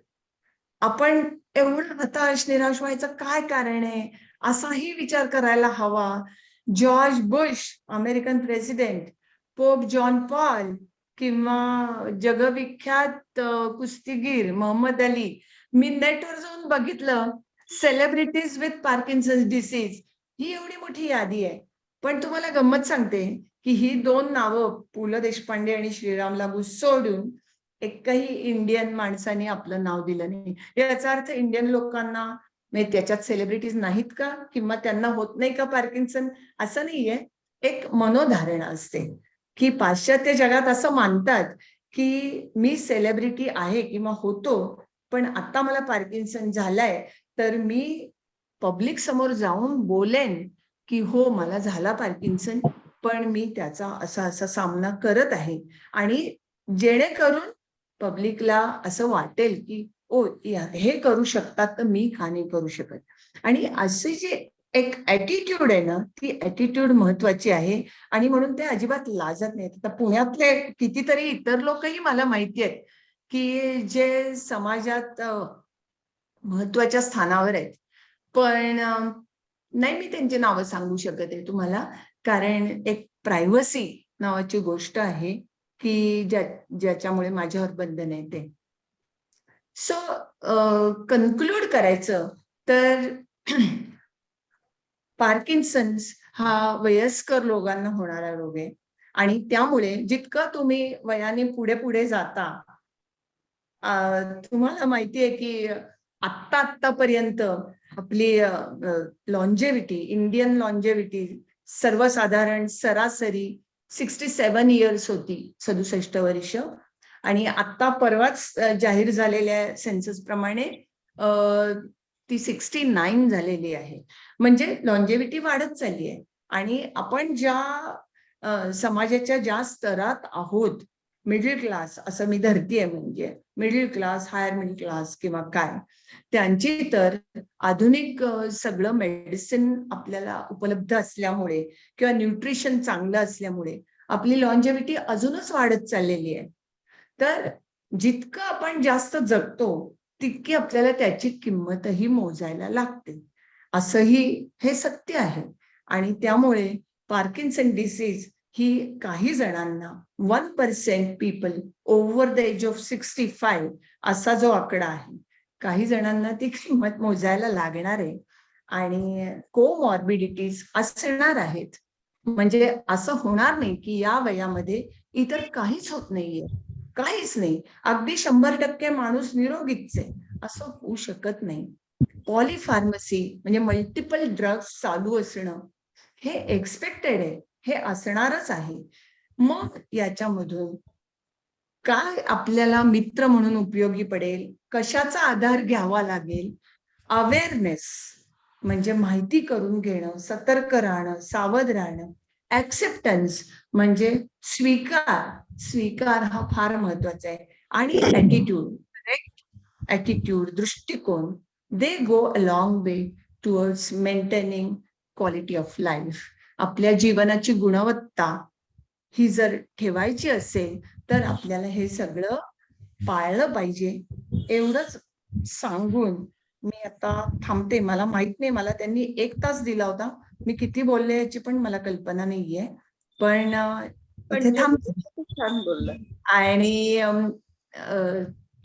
आपण एवढं हताश निराश व्हायचं काय कारण आहे असाही विचार करायला हवा. George Bush American president, pope John Paul किंवा जगविख्यात कुस्तीगीर मोहम्मद अली. मी नेटवर जाऊन बघितलं सेलिब्रिटीज विथ पार्किन्सन्स डिसीज ही एवढी मोठी यादी आहे. पण तुम्हाला गंमत सांगते की ही दोन नावं पु ल देशपांडे आणि श्रीराम लागू सोडून एकही इंडियन माणसाने आपलं नाव दिलं नाही. याचा अर्थ इंडियन लोकांना म्हणजे त्याच्यात सेलिब्रिटीज नाहीत का किंवा त्यांना होत नाही का पार्किन्सन, असं नाहीये. एक मनोधारणा असते की पाश्चात्य जगात असं मानतात की मी सेलिब्रिटी आहे किंवा होतो, पण आता मला पार्किन्सन झालाय तर मी पब्लिक समोर जाऊन बोलेन की हो मला झाला पार्किन्सन, पण मी त्याचा असा असा सामना करत आहे. आणि जेणेकरून पब्लिकला असं वाटेल की ओ हे करू शकतात तर मी का नाही करू शकत. आणि असे जे एक ऍटिट्यूड आहे ना, ती ऍटिट्यूड महत्वाची आहे आणि म्हणून ते अजिबात लाजत नाहीत. आता पुण्यातले कितीतरी इतर लोकही मला माहिती आहेत की जे समाजात महत्वाच्या स्थानावर आहेत, पण नाही मी त्यांची नावं सांगू शकत आहे तुम्हाला, कारण एक प्रायव्हसी नावाची गोष्ट आहे की ज्याच्यामुळे माझ्यावर बंधन आहे ते. सो कन्क्लूड करायचं तर पार्किन्सन्स हा वयस्कर लोकांना होणारा रोग आहे आणि त्यामुळे जितकं तुम्ही वयाने पुढे पुढे जाता, तुम्हाला माहितीये की आत्तापर्यंत आपली लॉन्जेविटी, इंडियन लॉन्जेविटी सर्वसाधारण सरासरी 67 इयर्स होती, 67 वर्ष. आणि आता परवाच जाहीर झालेल्या सेन्सस प्रमाणे ती 69 झालेली आहे. म्हणजे लॉन्जेविटी वाढत चालली आहे. आणि आपण ज्या समाजाच्या ज्या स्तरात आहोत, मिडल क्लास असं मी धरतीये, म्हणजे middle class, higher middle class किंवा काय, त्यांची तर आधुनिक सगळं मेडिसिन आपल्याला उपलब्ध असल्यामुळे किंवा न्यूट्रिशन चांगलं असल्यामुळे आपली लॉन्जेविटी अजूनच वाढत चाललेली आहे. तर जितकं आपण जास्त जगतो तितकी आपल्याला त्याची किंमतही मोजायला लागते. असंही हे सत्य आहे. आणि त्यामुळे पार्किन्सन डिसीज ही काही जणांना 1% people over the age of 65 असा जो आकडा आहे, काही जणांना ती किंमत मोजायला लागणार आहे. आणि कोमॉर्बिडिटीज असणार आहेत. म्हणजे असं होणार नाही की या वयामध्ये इतर काहीच होत नाहीये, काहीच नाही, अगदी 100% माणूस निरोगीच आहे, असं होऊ शकत नाही. पॉलिफार्मसी म्हणजे मल्टिपल ड्रग्स चालू असणं हे एक्सपेक्टेड आहे, हे असणारच आहे. मग याच्यामधून काय आपल्याला मित्र म्हणून उपयोगी पडेल, कशाचा आधार घ्यावा लागेल? अवेअरनेस म्हणजे माहिती करून घेणं, सतर्क राहणं, सावध राहणं. ऍक्सेप्टन्स म्हणजे स्वीकार हा फार महत्वाचा आहे. आणि ऍटिट्यूड, करेक्ट ऍटिट्यूड, दृष्टिकोन, they go a long way towards maintaining quality of life. आपल्या जीवनाची गुणवत्ता ही जर ठेवायची असेल तर आपल्याला हे सगळं पाळलं पाहिजे. एवढंच सांगून मी आता थांबते. मला माहित नाही, मला त्यांनी 1 तास दिला होता, मी किती बोलले याची पण मला कल्पना नाहीये, पण इथे थांबते. छान बोलला. आणि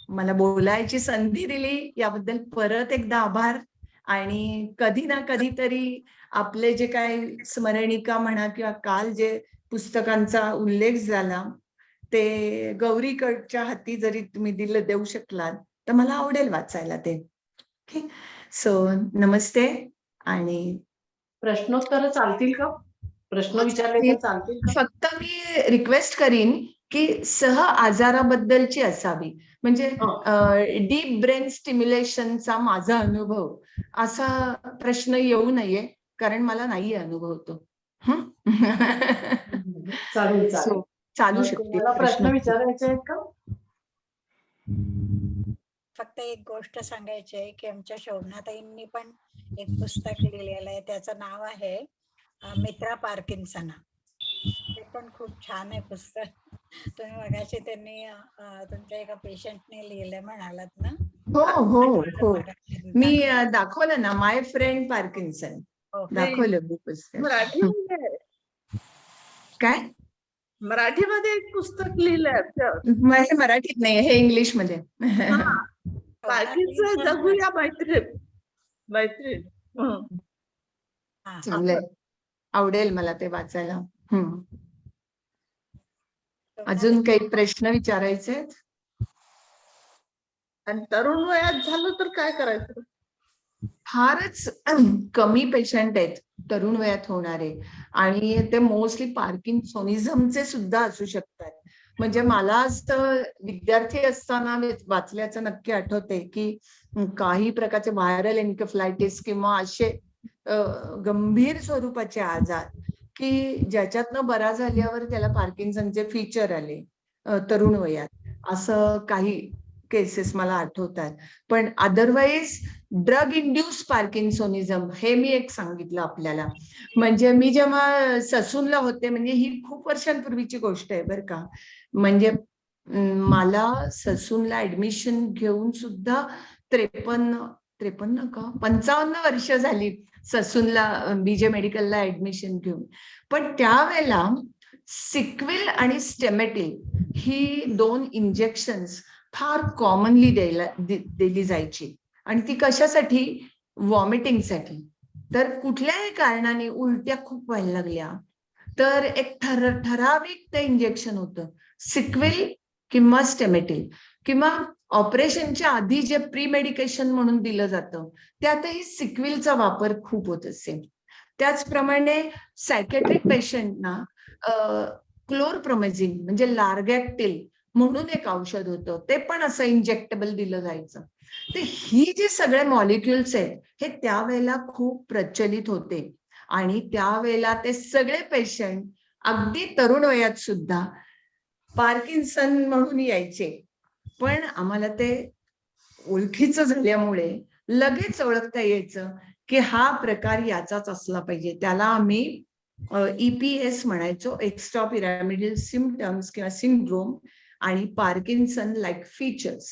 मला बोलायची संधी दिली याबद्दल परत एकदा आभार. आणि कधी ना कधीतरी आपले जे काही स्मरणिका म्हणा किंवा काल जे पुस्तकांचा उल्लेख झाला ते गौरीकडच्या हाती जरी तुम्ही देऊ शकलात तर मला आवडेल वाचायला ते. ओके, सो नमस्ते. आणि प्रश्नोत्तर चालतील का? प्रश्न विचारले तर चालतील का? फक्त मी रिक्वेस्ट करीन की सह आजाराबद्दलची असावी, म्हणजे डीप ब्रेन स्टिम्युलेशनचा माझा अनुभव असा प्रश्न येऊ नये, कारण मला नाहीये अनुभव तो. चालेल चालेल. So, चालू मग शकते तुम्हाला प्रश्न विचारायचे आहेत का? फक्त एक गोष्ट सांगायची आहे की आमच्या शोभनाताईंनी पण एक पुस्तक लिहिलेलं आहे, त्याचं नाव आहे मित्रा पार्किन्सना. ते पण खूप छान आहे पुस्तक. तुम्ही मगाशी त्यांनी तुमच्या एका पेशंटने लिहिलंय म्हणालात ना? हो हो हो, मगाशी मी दाखवलं ना, माय फ्रेंड पार्किन्सन दाखवलं मी पुस्तक. मराठीमध्ये काय? मराठीमध्ये एक पुस्तक लिहिलंय. हे मराठीत नाही, हे इंग्लिश मध्ये. पार्किन्सन जगूया मैत्रीण. मैत्रीण. चांगलंय, आवडेल मला ते वाचायला. अजून काही प्रश्न विचारायचे? आणि तरुण वयात झालं तर काय करायचं? फारच कमी पेशंट आहेत तरुण वयात होणारे, आणि ते मोस्टली पार्किन्सोनिझमचे सुद्धा असू शकतात. म्हणजे मला असं विद्यार्थी असताना वाचल्याचं नक्की आठवते की काही प्रकारचे व्हायरल एन्केफलायटिस किंवा असे गंभीर स्वरूपाचे आजार की ज्याच्यातनं बरा झाल्यावर त्याला पार्किन्सनचे फीचर आले तरुण वयात, असं काही केसेस मला आठवतात. पण अदरवाईज ड्रग इंड्यूस पार्किन्सोनिझम हे मी एक सांगितलं आपल्याला. म्हणजे मी जेव्हा ससूनला होते, म्हणजे ही खूप वर्षांपूर्वीची गोष्ट आहे बरं का, म्हणजे मला ससूनला ऍडमिशन घेऊन सुद्धा 55 वर्ष झाली ससूनला बीजे मेडिकलला ऍडमिशन घेऊन. पण त्यावेळेला सिक्विल आणि स्टेमेटिल ही 2 इंजेक्शन्स फार कॉमनली दिली जायची, आणि ती कशासाठी? व्हॉमिटिंगसाठी. तर कुठल्याही कारणाने उलट्या खूप व्हायला लागल्या तर एक ठराविक ते इंजेक्शन होतं, सिक्विल किंवा स्टेमेटिल, किंवा ऑपरेशनच्या आधी जे प्री मेडिकेशन म्हणून दिलं जातं त्यातही सिक्विलचा वापर खूप होत असे. त्याचप्रमाणे सायकॅट्रिक पेशंटना क्लोरप्रोमेझिन म्हणजे लार्गॅक्टिल म्हणून एक औषध होतं, ते पण असं इंजेक्टेबल दिलं जायचं. तर ही जे सगळे मॉलिक्युल्स आहेत हे त्यावेळेला खूप प्रचलित होते, आणि त्यावेळेला ते सगळे पेशंट अगदी तरुण वयात सुद्धा पार्किन्सन म्हणून यायचे. पण आम्हाला ते ओळखीचं झाल्यामुळे लगेच ओळखता यायचं की हा प्रकार याचाच असला पाहिजे. त्याला आम्ही EPS म्हणायचो, एक्स्ट्रा पिरॅमिडल सिम्पटम्स किंवा सिंड्रोम, आणि पार्किन्सन लाईक फीचर्स.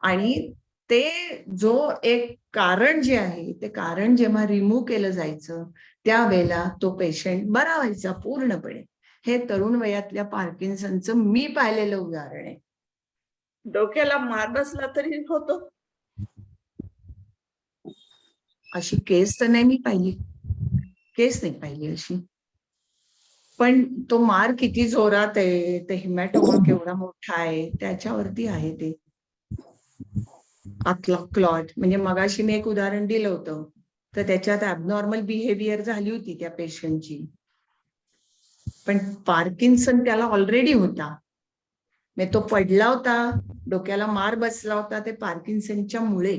आणि ते जो एक कारण जे आहे ते कारण जेव्हा रिमूव्ह केलं जायचं त्यावेळेला तो पेशंट बरा व्हायचा पूर्णपणे. हे तरुण वयातल्या पार्किन्सनचं मी पाहिलेलं उदाहरण आहे. डोक्याला मार बसला तरी होतो. अशी केस तर नाही मी पाहिली, केस नाही पाहिली अशी. पण तो मार किती जोरात आहे, ते हिमॅटोमा केवढा मोठा आहे त्याच्यावरती आहे ते. आतला क्लॉट म्हणजे मगाशी मी एक उदाहरण दिलं होतं तर त्याच्यात ऍबनॉर्मल बिहेवियर झाली होती त्या पेशंटची. पण पार्किन्सन त्याला ऑलरेडी होता. म्हणजे तो पडला होता, डोक्याला मार बसला होता ते पार्किन्सनच्या मुळे.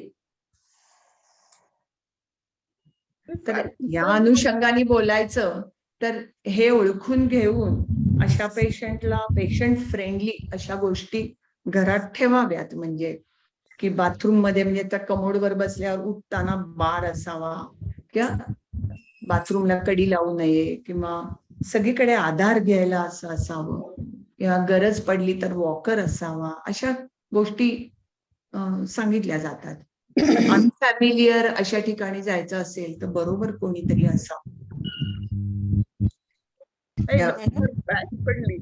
तर या अनुषंगाने बोलायचं तर हे ओळखून घेऊन अशा पेशंटला पेशंट फ्रेंडली अशा गोष्टी घरात ठेवाव्यात. म्हणजे की बाथरूम मध्ये म्हणजे त्या कमोडवर बसल्यावर उठताना बार असावा किंवा बाथरूमला कडी लावू नये किंवा सगळीकडे आधार घ्यायला असं असावं किंवा गरज पडली तर वॉकर असावा. अशा गोष्टी सांगितल्या जातात. अनफॅमिलियर अशा ठिकाणी जायचं असेल तर बरोबर कोणीतरी असावं. पडली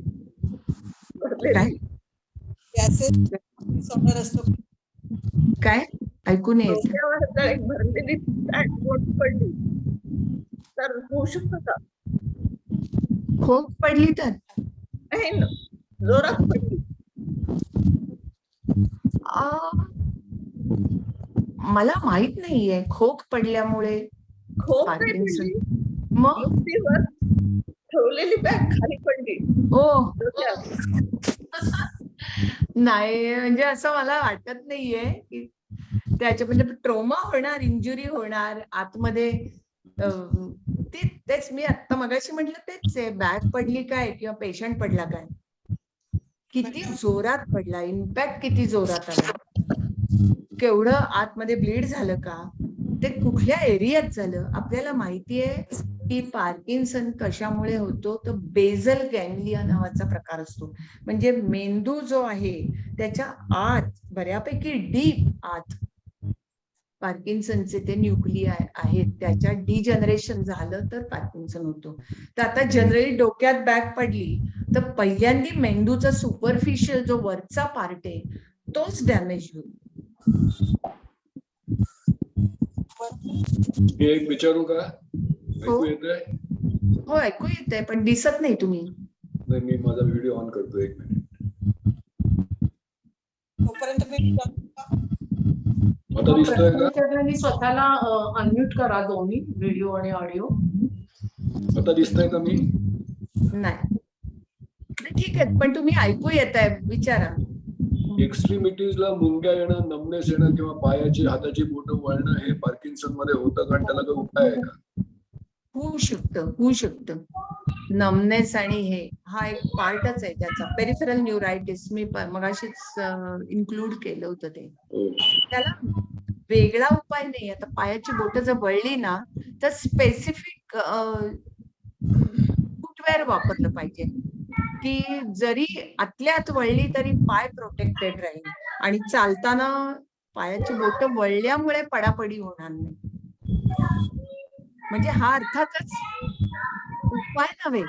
काय काय ऐकून येत एक भरलेली पडली तर होऊ शकतं का? खोक पडली तर नाही ना, जोरात पडली. मला माहित नाहीये खोक पडल्यामुळे खूप पार्किन्सन. मग ठेवलेली बॅग खाली पडली. हो नाही म्हणजे असं मला वाटत नाहीये की त्याच्या म्हणजे ट्रोमा होणार, इंजुरी होणार आतमध्ये. तेच मी आता मगाशी म्हटलं तेच आहे. बॅग पडली काय किंवा पेशंट पडला काय, किती जोरात पडला, इम्पॅक्ट किती जोरात आला, केवढं आतमध्ये ब्लीड झालं का, ते कुठल्या एरियात झालं. आपल्याला माहितीये की पार्किन्सन कशामुळे होतो तर बेझल गॅंग्लिया नावाचा प्रकार असतो. म्हणजे मेंदू जो आहे त्याच्या आत बऱ्यापैकी डीप आत पार्किन्सनचे ते न्यूक्लियाय आहेत, त्याच्या डिजनरेशन झालं तर पार्किन्सन होतो. तर आता जनरली डोक्यात बॅग पडली तर पहिल्यांदा मेंदूचा सुपरफिशियल जो वरचा पार्ट आहे तोच डॅमेज होईल. मी एक विचारू का? हो. ऐकू येतंय? हो ऐकू येतंय पण दिसत नाही तुम्ही. नाही, मी माझा व्हिडिओ ऑन करतो, एक मिनिट. आता दिसतोय का? सगळ्यांनी स्वतःला अनम्यूट करा, दोन्ही व्हिडिओ आणि ऑडिओ. आता दिसतंय का मी? नाही ठीक आहे पण तुम्ही ऐकू येताय, विचारा. एक्स्ट्रीमिटीजला मुंग्या येणं, नमनेस येणं किंवा पायाची हाताची बोटं वळणं हे पार्किन्सन मध्ये होतं कारण त्याला काही उपाय आहे का? होऊ शकतं. नमनेस आणि हे हा एक पार्टच आहे त्याचा. पेरिफेरल न्यूरायटिस मी मगाशीच इन्क्लूड केलं होतं ते. त्याला वेगळा उपाय नाही. आता पायाची बोटं जर वळली ना तर स्पेसिफिक फुटवेअर वापरलं पाहिजे की जरी आतल्या आत वळली तरी पाय प्रोटेक्टेड राहील आणि चालताना पायाची बोटं वळल्यामुळे पडापडी होणार नाही. म्हणजे हा अर्थातच उपाय नव्हे,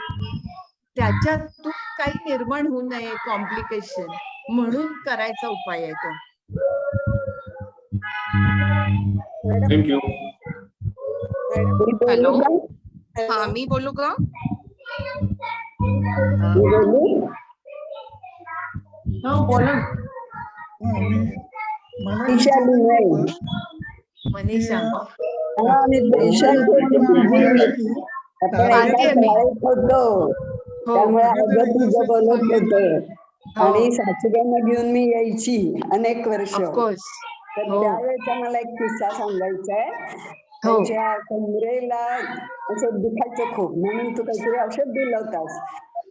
त्याच्यातून काही निर्माण होऊ नये कॉम्प्लिकेशन म्हणून करायचा उपाय आहे तो. थँक्यू. हॅलो, हा मी बोलू का? बोला. मनीषा आणि सासूबाईंना घेऊन मी यायची अनेक वर्ष. ऑफकोर्स. तर त्यावेळेचा मला एक किस्सा सांगायचा आहे. त्यांच्या कमरेला असं दुखायचं खूप, म्हणून तू काहीतरी औषध दिलं होतास.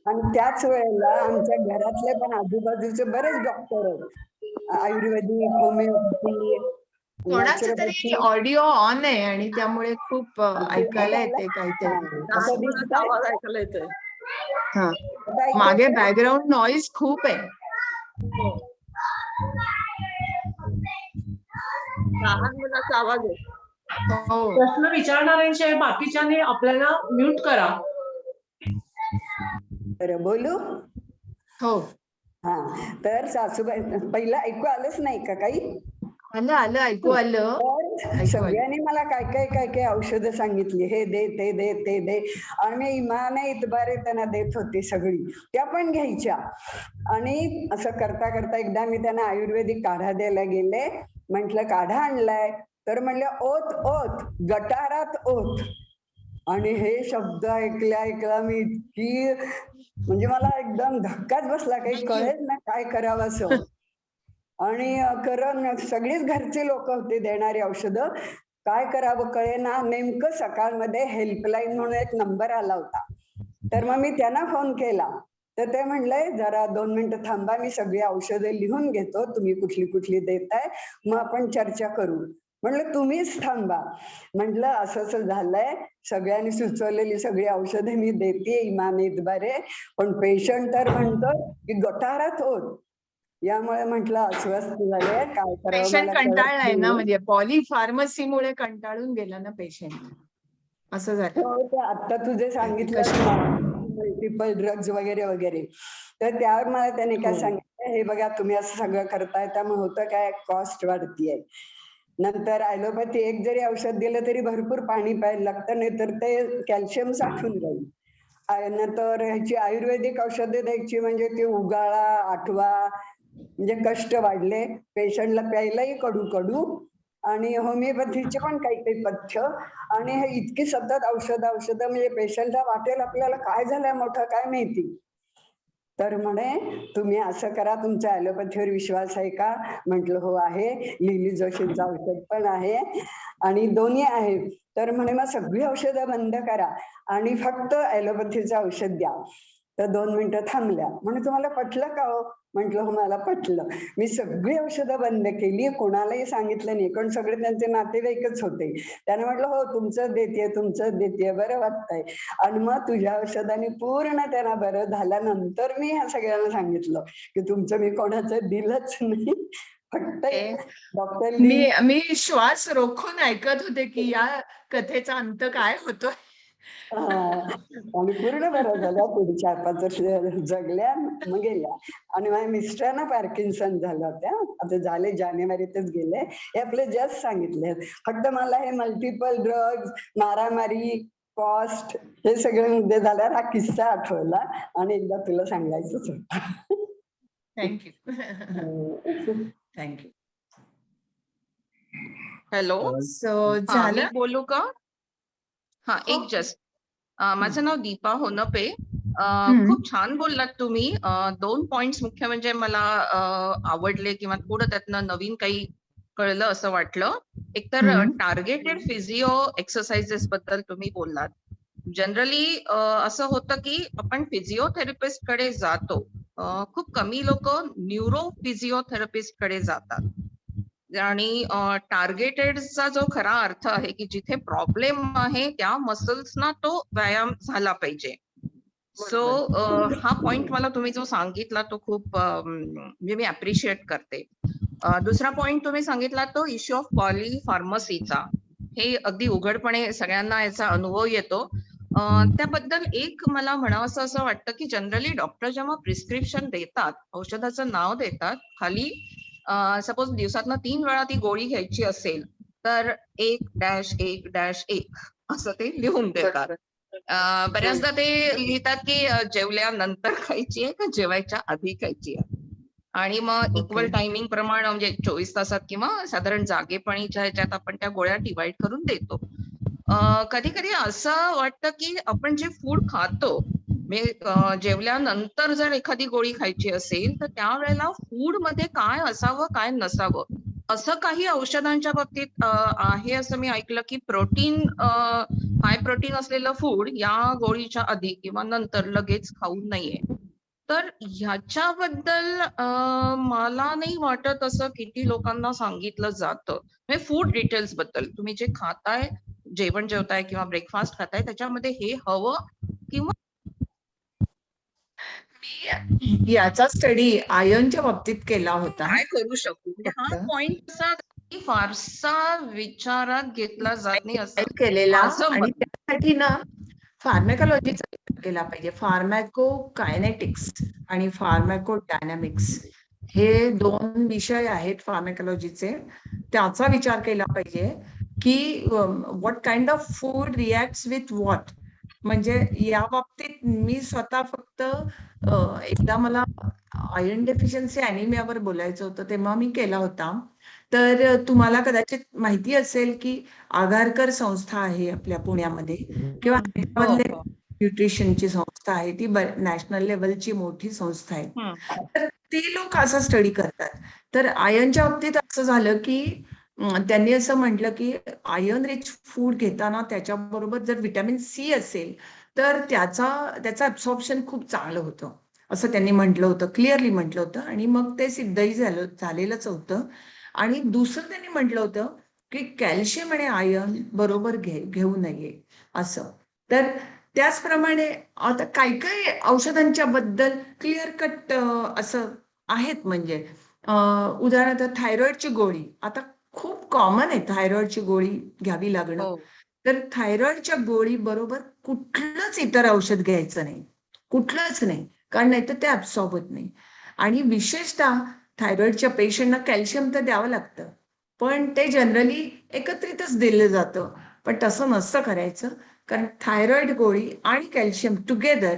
आणि त्याच वेळेला आमच्या घरातले पण आजूबाजूचे बरेच डॉक्टर आहेत, आयुर्वेदिक, होमिओपॅथी. कोणाचा तरी ऑडिओ ऑन आहे आणि त्यामुळे खूप ऐकायला येते काहीतरी. आवाज ऐकायला येतोय. हा मागे बॅकग्राऊंड नॉईज खूप आहे. लहान मुलाचा आवाज आहे. हो. प्रश्न विचारणाऱ्यांचे बाकीच्याने आपल्याला म्यूट करा. बरं बोलू. हो. हा, तर सासूबाई पहिलं ऐकू आलंच नाही का काही? आलं ऐकू आलं. तर सगळ्यांनी मला काय औषधं सांगितली, हे दे ते दे ते दे, आणि मी इमाने इतबारे त्यांना देत होती सगळी, त्या पण घ्यायच्या. आणि असं करता करता एकदा मी त्यांना आयुर्वेदिक काढा द्यायला गेले. म्हंटल काढा आणलाय, तर म्हणलं ओत ओत, गटारात ओत. आणि हे शब्द ऐकला मी इतकी, म्हणजे मला एकदम धक्काच बसला, काही कळेल ना काय करावं असं. आणि खरं सगळीच घरचे लोक होते देणारी औषधं, काय करावं कळेना. नेमकं सकाळमध्ये हेल्पलाईन म्हणून एक नंबर आला होता, तर मग मी त्यांना फोन केला. तर ते म्हणले जरा 2 मिनिटं थांबा, मी सगळी औषधं लिहून घेतो, तुम्ही कुठली कुठली देताय, मग आपण चर्चा करू. म्हणलं तुम्हीच थांबा. म्हटलं असं असं झालंय, सगळ्यांनी सुचवलेली सगळी औषधे मी देते इमाने इतबारे, पण पेशंट तर म्हणतो की गटारात होत. यामुळे म्हटलं अस्वस्थ झाले, काय करावं पेशंट मला कळत कंटाळलाय ना, नाहीये. म्हणजे पॉलीफार्मसीमुळे कंटाळून गेला ना पेशंट, असं झालं. हो, ते आता तुझे सांगितलं मल्टिपल ड्रग्ज वगैरे वगैरे, तर त्यावर मला त्याने काय हो. सांगितलं, हे बघा तुम्ही असं सगळं करताय त्यामुळे होतं काय, कॉस्ट वाढतीये. नंतर ॲलोपॅथी एक जरी औषध दिलं तरी भरपूर पाणी प्यायला लागतं, नाहीतर ते कॅल्शियम साठून राहील. नंतर ह्याची आयुर्वेदिक औषधं द्यायची म्हणजे ते उगाळा आठवा, म्हणजे कष्ट वाढले पेशंटला, प्यायलाही कडू कडू. आणि होमिओपॅथीचे पण काही पथ्य, आणि हे इतकी सतत औषधं म्हणजे पेशंटला वाटेल आपल्याला काय झालंय मोठं काय माहिती. तर म्हणे तुम्ही असं करा, तुमच्या ॲलोपॅथीवर विश्वास आहे का? म्हटलं हो आहे, लिली जोशींचं औषध पण आहे आणि दोन्ही आहे. तर म्हणे मग सगळी औषधं बंद करा आणि फक्त ॲलोपॅथीचं औषध द्या. तर 2 मिनिटं थांबल्या. म्हणे तुम्हाला पटलं का हो? म्हटलं हो मला पटलं. मी सगळी औषधं बंद केली, कोणालाही सांगितलं नाही, कारण सगळे त्यांचे नातेवाईकच होते. त्याने म्हटलं हो तुमचं देतेय बरं वाटतंय. आणि मग तुझ्या औषधाने पूर्ण त्यांना बरं झाल्यानंतर मी ह्या सगळ्यांना सांगितलं की तुमचं मी कोणाचं दिलंच नाही, फक्त डॉक्टर मी श्वास रोखून ऐकत होते की या कथेचा अंत काय होतोय. आणि पूर्ण बरं झालं. पुढे 4-5 वर्ष जगल्या, मग गेल्या. आणि माझ्या मिस्टरांना पार्किन्सन झालं होत्या, आता झाले जानेवारीतच गेले. हे आपले जस्ट सांगितले. फक्त मला हे मल्टिपल ड्रग्ज, मारामारी, कॉस्ट, हे सगळे मुद्दे झाल्यावर हा किस्सा आठवला आणि एकदा तुला सांगायचंच होतं. थँक्यू. हॅलो, सो मी झालं. बोलू का? हा, एक जस्ट. माझं नाव दीपा होनपे. खूप छान बोललात तुम्ही. 2 पॉइंट्स मुख्य म्हणजे मला आवडले किंवा थोडं त्यातनं नवीन काही कळलं असं वाटलं. एकतर टार्गेटेड फिजिओ एक्सरसाइजेस बद्दल तुम्ही बोललात. जनरली असं होतं की आपण फिजिओथेरपिस्ट कडे जातो, खूप कमी लोक न्यूरो फिजिओथेरपिस्ट कडे जातात. आणि टार्गेटेडचा जो खरा अर्थ आहे की जिथे प्रॉब्लेम आहे त्या मसल्सना तो व्यायाम झाला पाहिजे. सो हा पॉइंट मला तुम्ही जो सांगितला तो खूप म्हणजे मी अप्रिशिएट करते. दुसरा पॉइंट तुम्ही सांगितला तो इश्यू ऑफ पॉलीफार्मसीचा. हे अगदी उघडपणे सगळ्यांना याचा अनुभव येतो. त्याबद्दल एक मला म्हणावंसं असं वाटतं की जनरली डॉक्टर जेव्हा प्रिस्क्रिप्शन देतात, औषधाचं नाव देतात, खाली सपोज दिवसातनं 3 वेळा ती गोळी घ्यायची असेल तर 1-1-1 असं ते लिहून देतात. बऱ्याचदा ते लिहितात की जेवल्यानंतर खायची आहे का जेवायच्या आधी खायची आहे. आणि मग इक्वल टायमिंग प्रमाणे म्हणजे 24 तासात किंवा साधारण जागेपणीच्या ह्याच्यात आपण त्या गोळ्या डिवाइड करून देतो. कधी कधी असं वाटतं की आपण जे फूड खातो, जेवल्यानंतर जर एखादी गोळी खायची असेल तर त्यावेळेला फूड मध्ये काय असावं काय नसावं, असं काही औषधांच्या बाबतीत आहे असं मी ऐकलं की प्रोटीन, हाय प्रोटीन असलेलं फूड या गोळीच्या आधी किंवा नंतर लगेच खाऊ नये. तर ह्याच्याबद्दल मला नाही वाटत असं किती लोकांना सांगितलं जातं. म्हणजे फूड डिटेल्स बद्दल, तुम्ही जे खाताय, जेवण जेवताय किंवा ब्रेकफास्ट खाताय त्याच्यामध्ये हे हवं किंवा मी याचा स्टडी आयर्नच्या बाबतीत केला होता. काय करू शकू. हा पॉइंट असा फारसा विचारात घेतला जात नाही असं केलेला माझं आणि मत. त्यासाठी ना फार्मॅकॉलॉजीचा विचार केला पाहिजे. फार्मॅको कायनेटिक्स आणि फार्मॅको डायनॅमिक्स हे 2 विषय आहेत फार्मॅकॉलॉजीचे. त्याचा विचार केला पाहिजे की what kind of food reacts with what. म्हणजे या बाबतीत मी स्वतः फक्त एकदा मला आयर्न डेफिशियन्सी अॅनिमियावर बोलायचं होतं तेव्हा मी केला होता. तर तुम्हाला कदाचित माहिती असेल की आगारकर संस्था आहे आपल्या पुण्यामध्ये किंवा हैदराबादला न्यूट्रिशनची संस्था आहे. ती नॅशनल लेवलची मोठी संस्था आहे. तर ते लोक असा स्टडी करतात. तर आयर्नच्या बाबतीत असं झालं की त्यांनी असं म्हटलं की आयर्न रिच फूड घेताना त्याच्याबरोबर जर व्हिटॅमिन सी असेल तर त्याचं ऍब्सॉर्प्शन खूप चांगलं होतं असं त्यांनी म्हटलं होतं, क्लिअरली म्हटलं होतं. आणि मग ते सिद्धही झालेलंच होतं. आणि दुसरं त्यांनी म्हटलं होतं की कॅल्शियम आणि आयर्न बरोबर घेऊ नये असं. तर त्याचप्रमाणे आता काही औषधांच्या बद्दल क्लिअर कट असं आहेत. म्हणजे उदाहरणार्थ थायरॉइडची गोळी आता खूप कॉमन आहे थायरॉइडची गोळी घ्यावी लागणं. तर थायरॉइडच्या गोळी बरोबर कुठलंच इतर औषध घ्यायचं नाही, कुठलंच नाही, कारण नाही तर ते ऍब्सॉर्ब होत नाही. आणि विशेषतः थायरॉइडच्या पेशंटना कॅल्शियम तर द्यावं लागतं, पण ते जनरली एकत्रितच दिलं जातं. पण तसं नसतं करायचं, कारण थायरॉइड गोळी आणि कॅल्शियम टुगेदर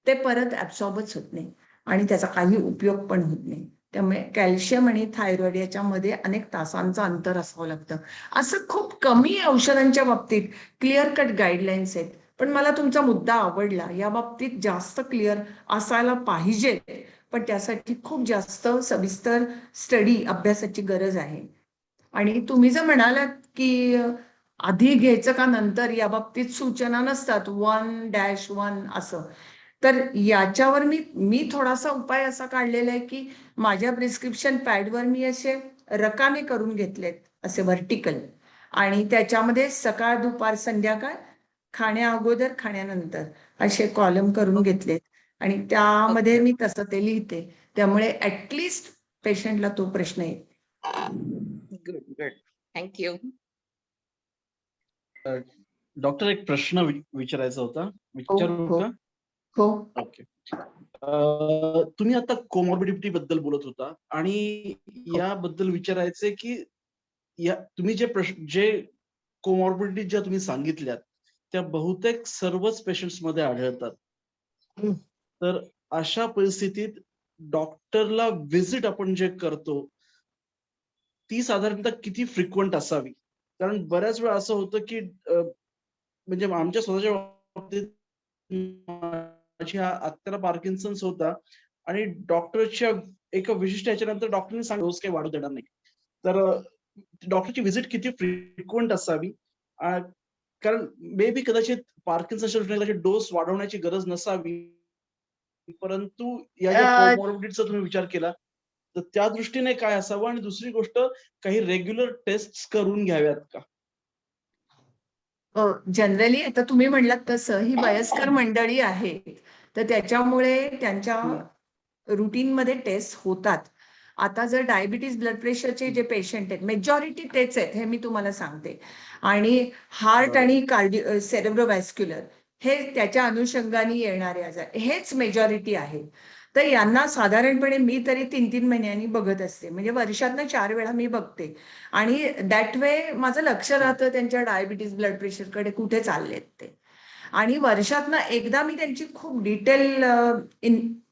ते परत ऍब्सॉर्बच होत नाही आणि त्याचा काही उपयोग पण होत नाही. त्यामुळे कॅल्शियम आणि थायरॉइड याच्यामध्ये अनेक तासांचं अंतर असावं लागतं. असं खूप कमी औषधांच्या बाबतीत क्लिअर कट गाईडलाईन्स आहेत. पण मला तुमचा मुद्दा आवडला. या बाबतीत जास्त क्लिअर असायला पाहिजे, पण त्यासाठी खूप जास्त सविस्तर अभ्यासाची गरज आहे. आणि तुम्ही जर म्हणालात की आधी घ्यायचं का नंतर, या बाबतीत सूचना नसतात 1-1 असं. तर याच्यावर मी थोडासा उपाय असा काढलेला आहे की माझ्या प्रिस्क्रिप्शन पॅडवर मी असे रकाने करून घेतलेत, असे व्हर्टिकल. आणि त्याच्यामध्ये सकाळ, दुपार, संध्याकाळ, खाण्या अगोदर, खाण्यानंतर असे कॉलम करून घेतलेत. आणि त्यामध्ये मी तसं ते लिहिते. त्यामुळे ऍटलिस्ट पेशंटला तो प्रश्न येत. गुड. थँक्यू. डॉक्टर एक प्रश्न विचारायचा होता, विचारू हो. का? हो. ओके. तुम्ही आता कोमॉर्बिडिटी बद्दल बोलत होता आणि याबद्दल विचारायचंय की तुम्ही जे कोमॉर्बिडिटी ज्या तुम्ही सांगितल्यात त्या बहुतेक सर्वच पेशंट्स मध्ये आढळतात. तर अशा परिस्थितीत डॉक्टरला व्हिजिट आपण जे करतो ती साधारणतः किती फ्रिक्वेंट असावी? कारण बऱ्याच वेळा असं होतं की म्हणजे आमच्या स्वतःच्या बाबतीत माझ्या आत्याला पार्किन्सन्स होता आणि डॉक्टरच्या एका विशिष्ट ह्याच्यानंतर डॉक्टरने सांगितलं डोस काही वाढू देणार नाही. तर डॉक्टरची व्हिजिट किती फ्रिक्वेंट असावी? कारण मे बी कदाचित पार्किन्सनच्या डोस वाढवण्याची गरज नसावी, परंतु या ज्या कोमॉर्बिडिटीचा तुम्ही विचार केला तर त्या दृष्टीने काय असावं? आणि दुसरी गोष्ट, काही रेग्युलर टेस्ट करून घ्याव्यात का? जनरली आता तुम्ही म्हणलात तसं ही वयस्कर मंडळी आहे, तर त्याच्यामुळे त्यांच्या रुटीन मध्ये टेस्ट होतात. आता जर डायबिटीज, ब्लड प्रेशरचे जे पेशंट आहेत मेजॉरिटी तेच आहेत हे मी तुम्हाला सांगते. आणि हार्ट आणि सेरेब्रोव्हॅस्क्युलर हे त्याच्या अनुषंगाने येणारे आजार हेच मेजॉरिटी आहे. तर यांना साधारणपणे मी तरी 3-3 महिन्यांनी बघत असते. म्हणजे वर्षातनं 4 वेळा मी बघते. आणि दॅट वे माझं लक्ष राहतं त्यांच्या डायबिटीज, ब्लड प्रेशरकडे कुठे चाललेत ते. आणि वर्षातनं एकदा मी त्यांची खूप डिटेल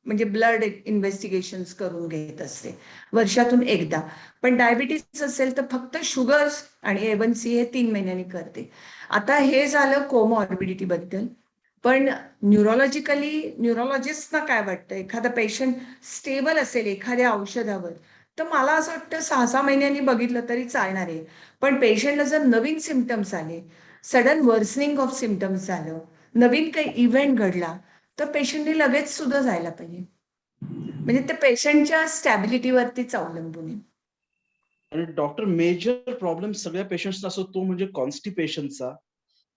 म्हणजे ब्लड इन्व्हेस्टिगेशन्स करून घेत असते, वर्षातून एकदा. पण डायबिटीज असेल तर फक्त शुगर्स आणि A1C हे 3 महिन्यांनी करते. आता हे झालं कोमॉर्बिडिटी बद्दल. पण न्यूरोलॉजिस्टना काय वाटतं, एखादा पेशंट स्टेबल असेल एखाद्या औषधावर तर मला असं वाटतं 6-6 महिन्यांनी बघितलं तरी चालणार आहे. पण पेशंटला जर नवीन सिम्पटम्स आले, सडन वर्सनिंग ऑफ सिम्पटम्स झालं, नवीन काही इव्हेंट घडला तर पेशंटने लगेच सुद्धा जायला पाहिजे. म्हणजे ते पेशंटच्या स्टॅबिलिटीवरतीच अवलंबून आहे. आणि डॉक्टर, मेजर प्रॉब्लेम सगळ्या पेशंट्सना असतो तो म्हणजे कॉन्स्टिपेशनचा.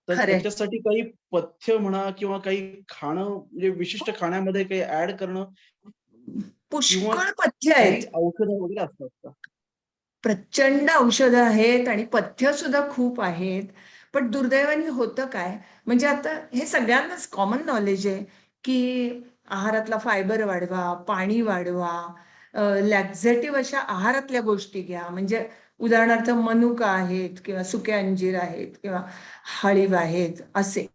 तर त्याच्यासाठी काही पथ्य म्हणा किंवा काही खाणं, म्हणजे विशिष्ट खाण्यामध्ये काही ऍड करणं पुष्कळ पथ्य आहेत. औषधं वगैरे असतात का? प्रचंड औषधं आहेत आणि पथ्य सुद्धा खूप आहेत. पण दुर्दैवाने होतं काय, म्हणजे आता हे सगळ्यांनाच कॉमन नॉलेज आहे, की आहारातला फायबर वाढवा, पाणी वाढवा, लॅक्झेटिव्ह अशा आहारातल्या गोष्टी घ्या. म्हणजे उदाहरणार्थ मनुका आहेत किंवा सुके अंजीर आहेत किंवा हळीव आहेत असे.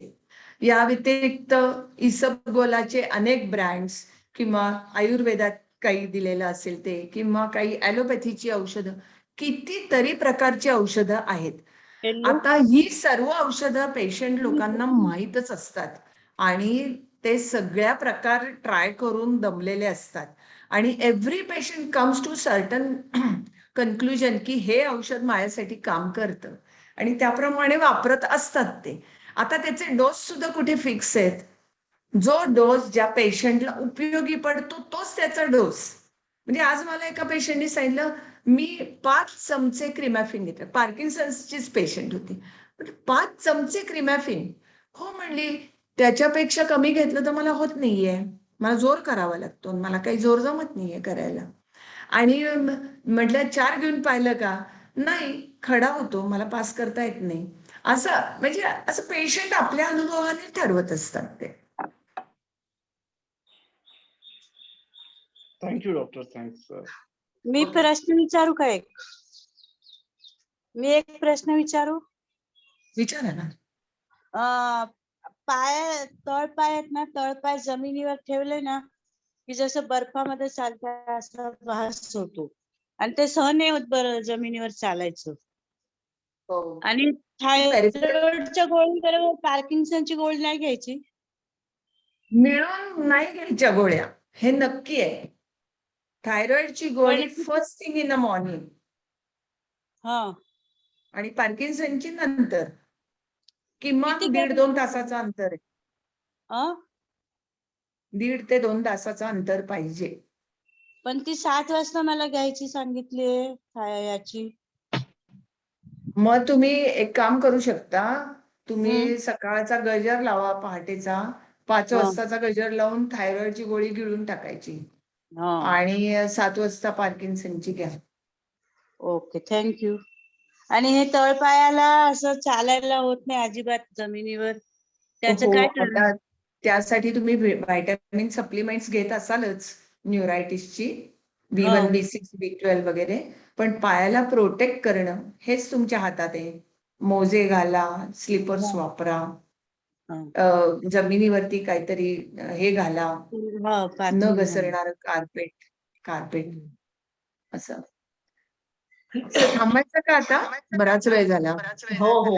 या व्यतिरिक्त इसबगोलाचे अनेक ब्रँड्स किंवा आयुर्वेदात काही दिलेलं असेल ते किंवा काही ॲलोपॅथीची औषधं, कितीतरी प्रकारची औषधं आहेत. आता ही सर्व औषधं पेशंट लोकांना माहीतच असतात आणि ते सगळ्या प्रकार ट्राय करून दमलेले असतात आणि every patient comes to certain conclusion की हे औषध माझ्यासाठी काम करतं आणि त्याप्रमाणे वापरत असतात ते. आता त्याचे डोस सुद्धा कुठे फिक्स आहेत. जो डोस ज्या पेशंटला उपयोगी पडतो तोच त्याचा डोस. म्हणजे आज मला एका पेशंटने सांगितलं, मी 5 चमचे क्रिमॅफिन घेतलं. पार्किन्सन्सचीच पेशंट होती. 5 चमचे क्रिमॅफिन. हो म्हणली, त्याच्यापेक्षा कमी घेतलं तर मला होत नाहीये. मला जोर करावा लागतो. मला काही जोर जमत नाहीये करायला. आणि म्हटलं 4 घेऊन पाहिलं का? नाही, खडा होतो, मला पास करता येत नाही. असं म्हणजे असं पेशंट आपल्या अनुभवाने ठरवत असतात ते. Thank you doctor. थँक्स. मी प्रश्न विचारू का एक? मी एक प्रश्न विचारू? विचारा ना. तळपाय आहेत ना, तळपाय जमिनीवर ठेवले ना की जसं बर्फामध्ये चालतात असा भास होतो आणि ते सहन नाही होत बरं जमिनीवर चालायचं. आणि थायरॉइडच्या गोळी बरोबर पार्किन्सनची गोळी नाही घ्यायची? मिळून नाही घ्यायच्या गोळ्या, हे नक्की आहे. थायरॉइडची गोळी first thing in the morning आणि पार्किन्सनची नंतर. किमान 1.5-2 तासाचं अंतर आहे. 1.5 ते 2 तासाचं अंतर पाहिजे. पण ती 7 वाजता मला घ्यायची सांगितली याची. मग तुम्ही एक काम करू शकता, तुम्ही सकाळचा गजर लावा पहाटेचा, 5 वाजताचा गजर लावून थायरॉइडची गोळी गिळून टाकायची आणि 7 वाजता पार्किन्सनची घ्या. Okay, thank you. आणि हे तळपायाला असं चालायला होत नाही अजिबात जमिनीवर, त्याचं काय करणार? त्यासाठी तुम्ही व्हायटॅमिन सप्लिमेंट्स घेत असालच, न्यूरायटिसची B1, B6, B12 वगैरे. पण पायाला प्रोटेक्ट करणं हेच तुमच्या हातात आहे. मोजे घाला, स्लीपर्स वापरा, जमिनीवरती काहीतरी हे घाला, न घसरणार कार्पेट असं. थांबायचं का आता? बराच वेळ झाला. हो.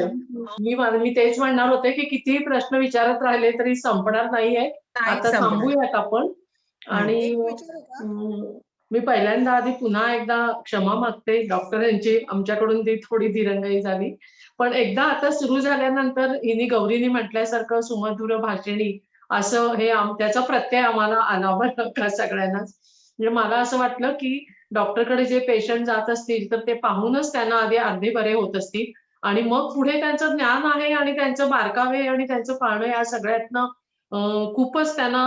मी तेच म्हणणार होते की कितीही प्रश्न विचारत राहिले तरी संपणार नाहीये. आता थांबूयात आपण. आणि मी पहिल्यांदा आधी पुन्हा एकदा क्षमा मागते डॉक्टर यांची, आमच्याकडून ती थोडी दिरंगाई झाली. पण एकदा आता सुरू झाल्यानंतर गौरीने म्हटल्यासारखं सुमधुर भाषिणी असं हे त्याचा प्रत्यय आम्हाला आला बरं का सगळ्यांनाच. म्हणजे मला असं वाटलं की डॉक्टरकडे जे पेशंट जात असतील तर ते पाहूनच त्यांना आधी अर्धे बरे होत असतील आणि मग पुढे त्यांचं ज्ञान आहे आणि त्यांचं बारकावे आणि त्यांचं पाळणं या सगळ्यातनं खूपच त्यांना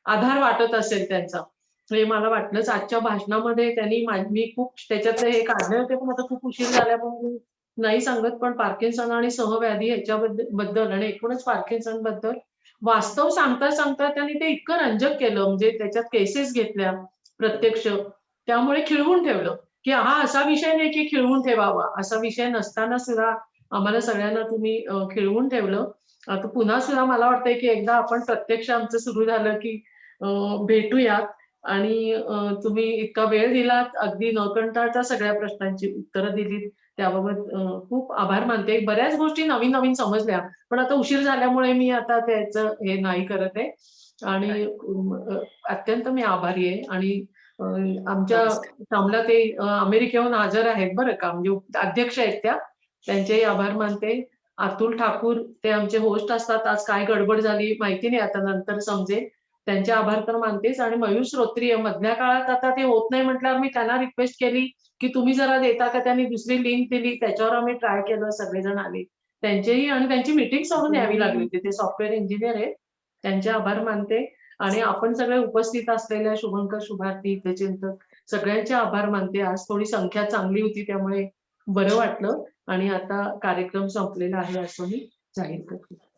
आधार वाटत असेल त्यांचा. हे मला वाटलंच आजच्या भाषणामध्ये त्यांनी. मी खूप त्याच्यातले हे काढले होते पण आता खूप उशीर झाल्यामुळे नाही सांगत. पण पार्किन्सन आणि सहव्याधी ह्याच्याबद्दल आणि एकूणच पार्किन्सन बद्दल वास्तव सांगता त्यांनी ते इतकं रंजक केलं. म्हणजे त्याच्यात केसेस घेतल्या प्रत्यक्ष, त्यामुळे खिळवून ठेवलं की हा असा विषय नाही की खिळवून ठेवावा, असा विषय नसताना सुद्धा आम्हाला सगळ्यांना तुम्ही खिळवून ठेवलं. आता पुन्हा सुद्धा मला वाटतंय की एकदा आपण प्रत्यक्ष आमचं सुरू झालं की भेटूयात. आणि तुम्ही इतका वेळ दिलात, अगदी न कंटाळता सगळ्या प्रश्नांची उत्तरं दिलीत, त्याबाबत खूप आभार मानते. बऱ्याच गोष्टी नवीन समजल्या पण आता उशीर झाल्यामुळे मी आता त्याचं हे नाही करत आहे. आणि अत्यंत मी आभारी आहे. आणि आमच्या सामला ते अमेरिकेहून हजर आहेत बरं का, म्हणजे अध्यक्ष आहेत त्यांचेही आभार मानते. अतुल ठाकूर ते आमचे होस्ट असतात. आज काय गडबड झाली माहिती नाही, आता नंतर समजेल. त्यांचे आभार तर मानतेच. आणि मयूर श्रोत्रिय मधल्या काळात आता ते होत नाही म्हटल्यावर मी त्यांना रिक्वेस्ट केली की तुम्ही जरा देता का. त्यांनी दुसरी लिंक दिली, त्याच्यावर आम्ही ट्राय केलं, सगळेजण आले. त्यांचेही आणि त्यांची मीटिंग सोडून यावी लागली, ते सॉफ्टवेअर इंजिनियर आहेत. त्यांचे आभार मानते. आणि आपण सगळे उपस्थित असलेल्या शुभंकर, शुभार्थी, हितचिंतक सगळ्यांचे आभार मानते. आज थोडी संख्या चांगली होती त्यामुळे बरं वाटलं आणि आता कार्यक्रम संपलेला आहे असं मी जाहीर करते.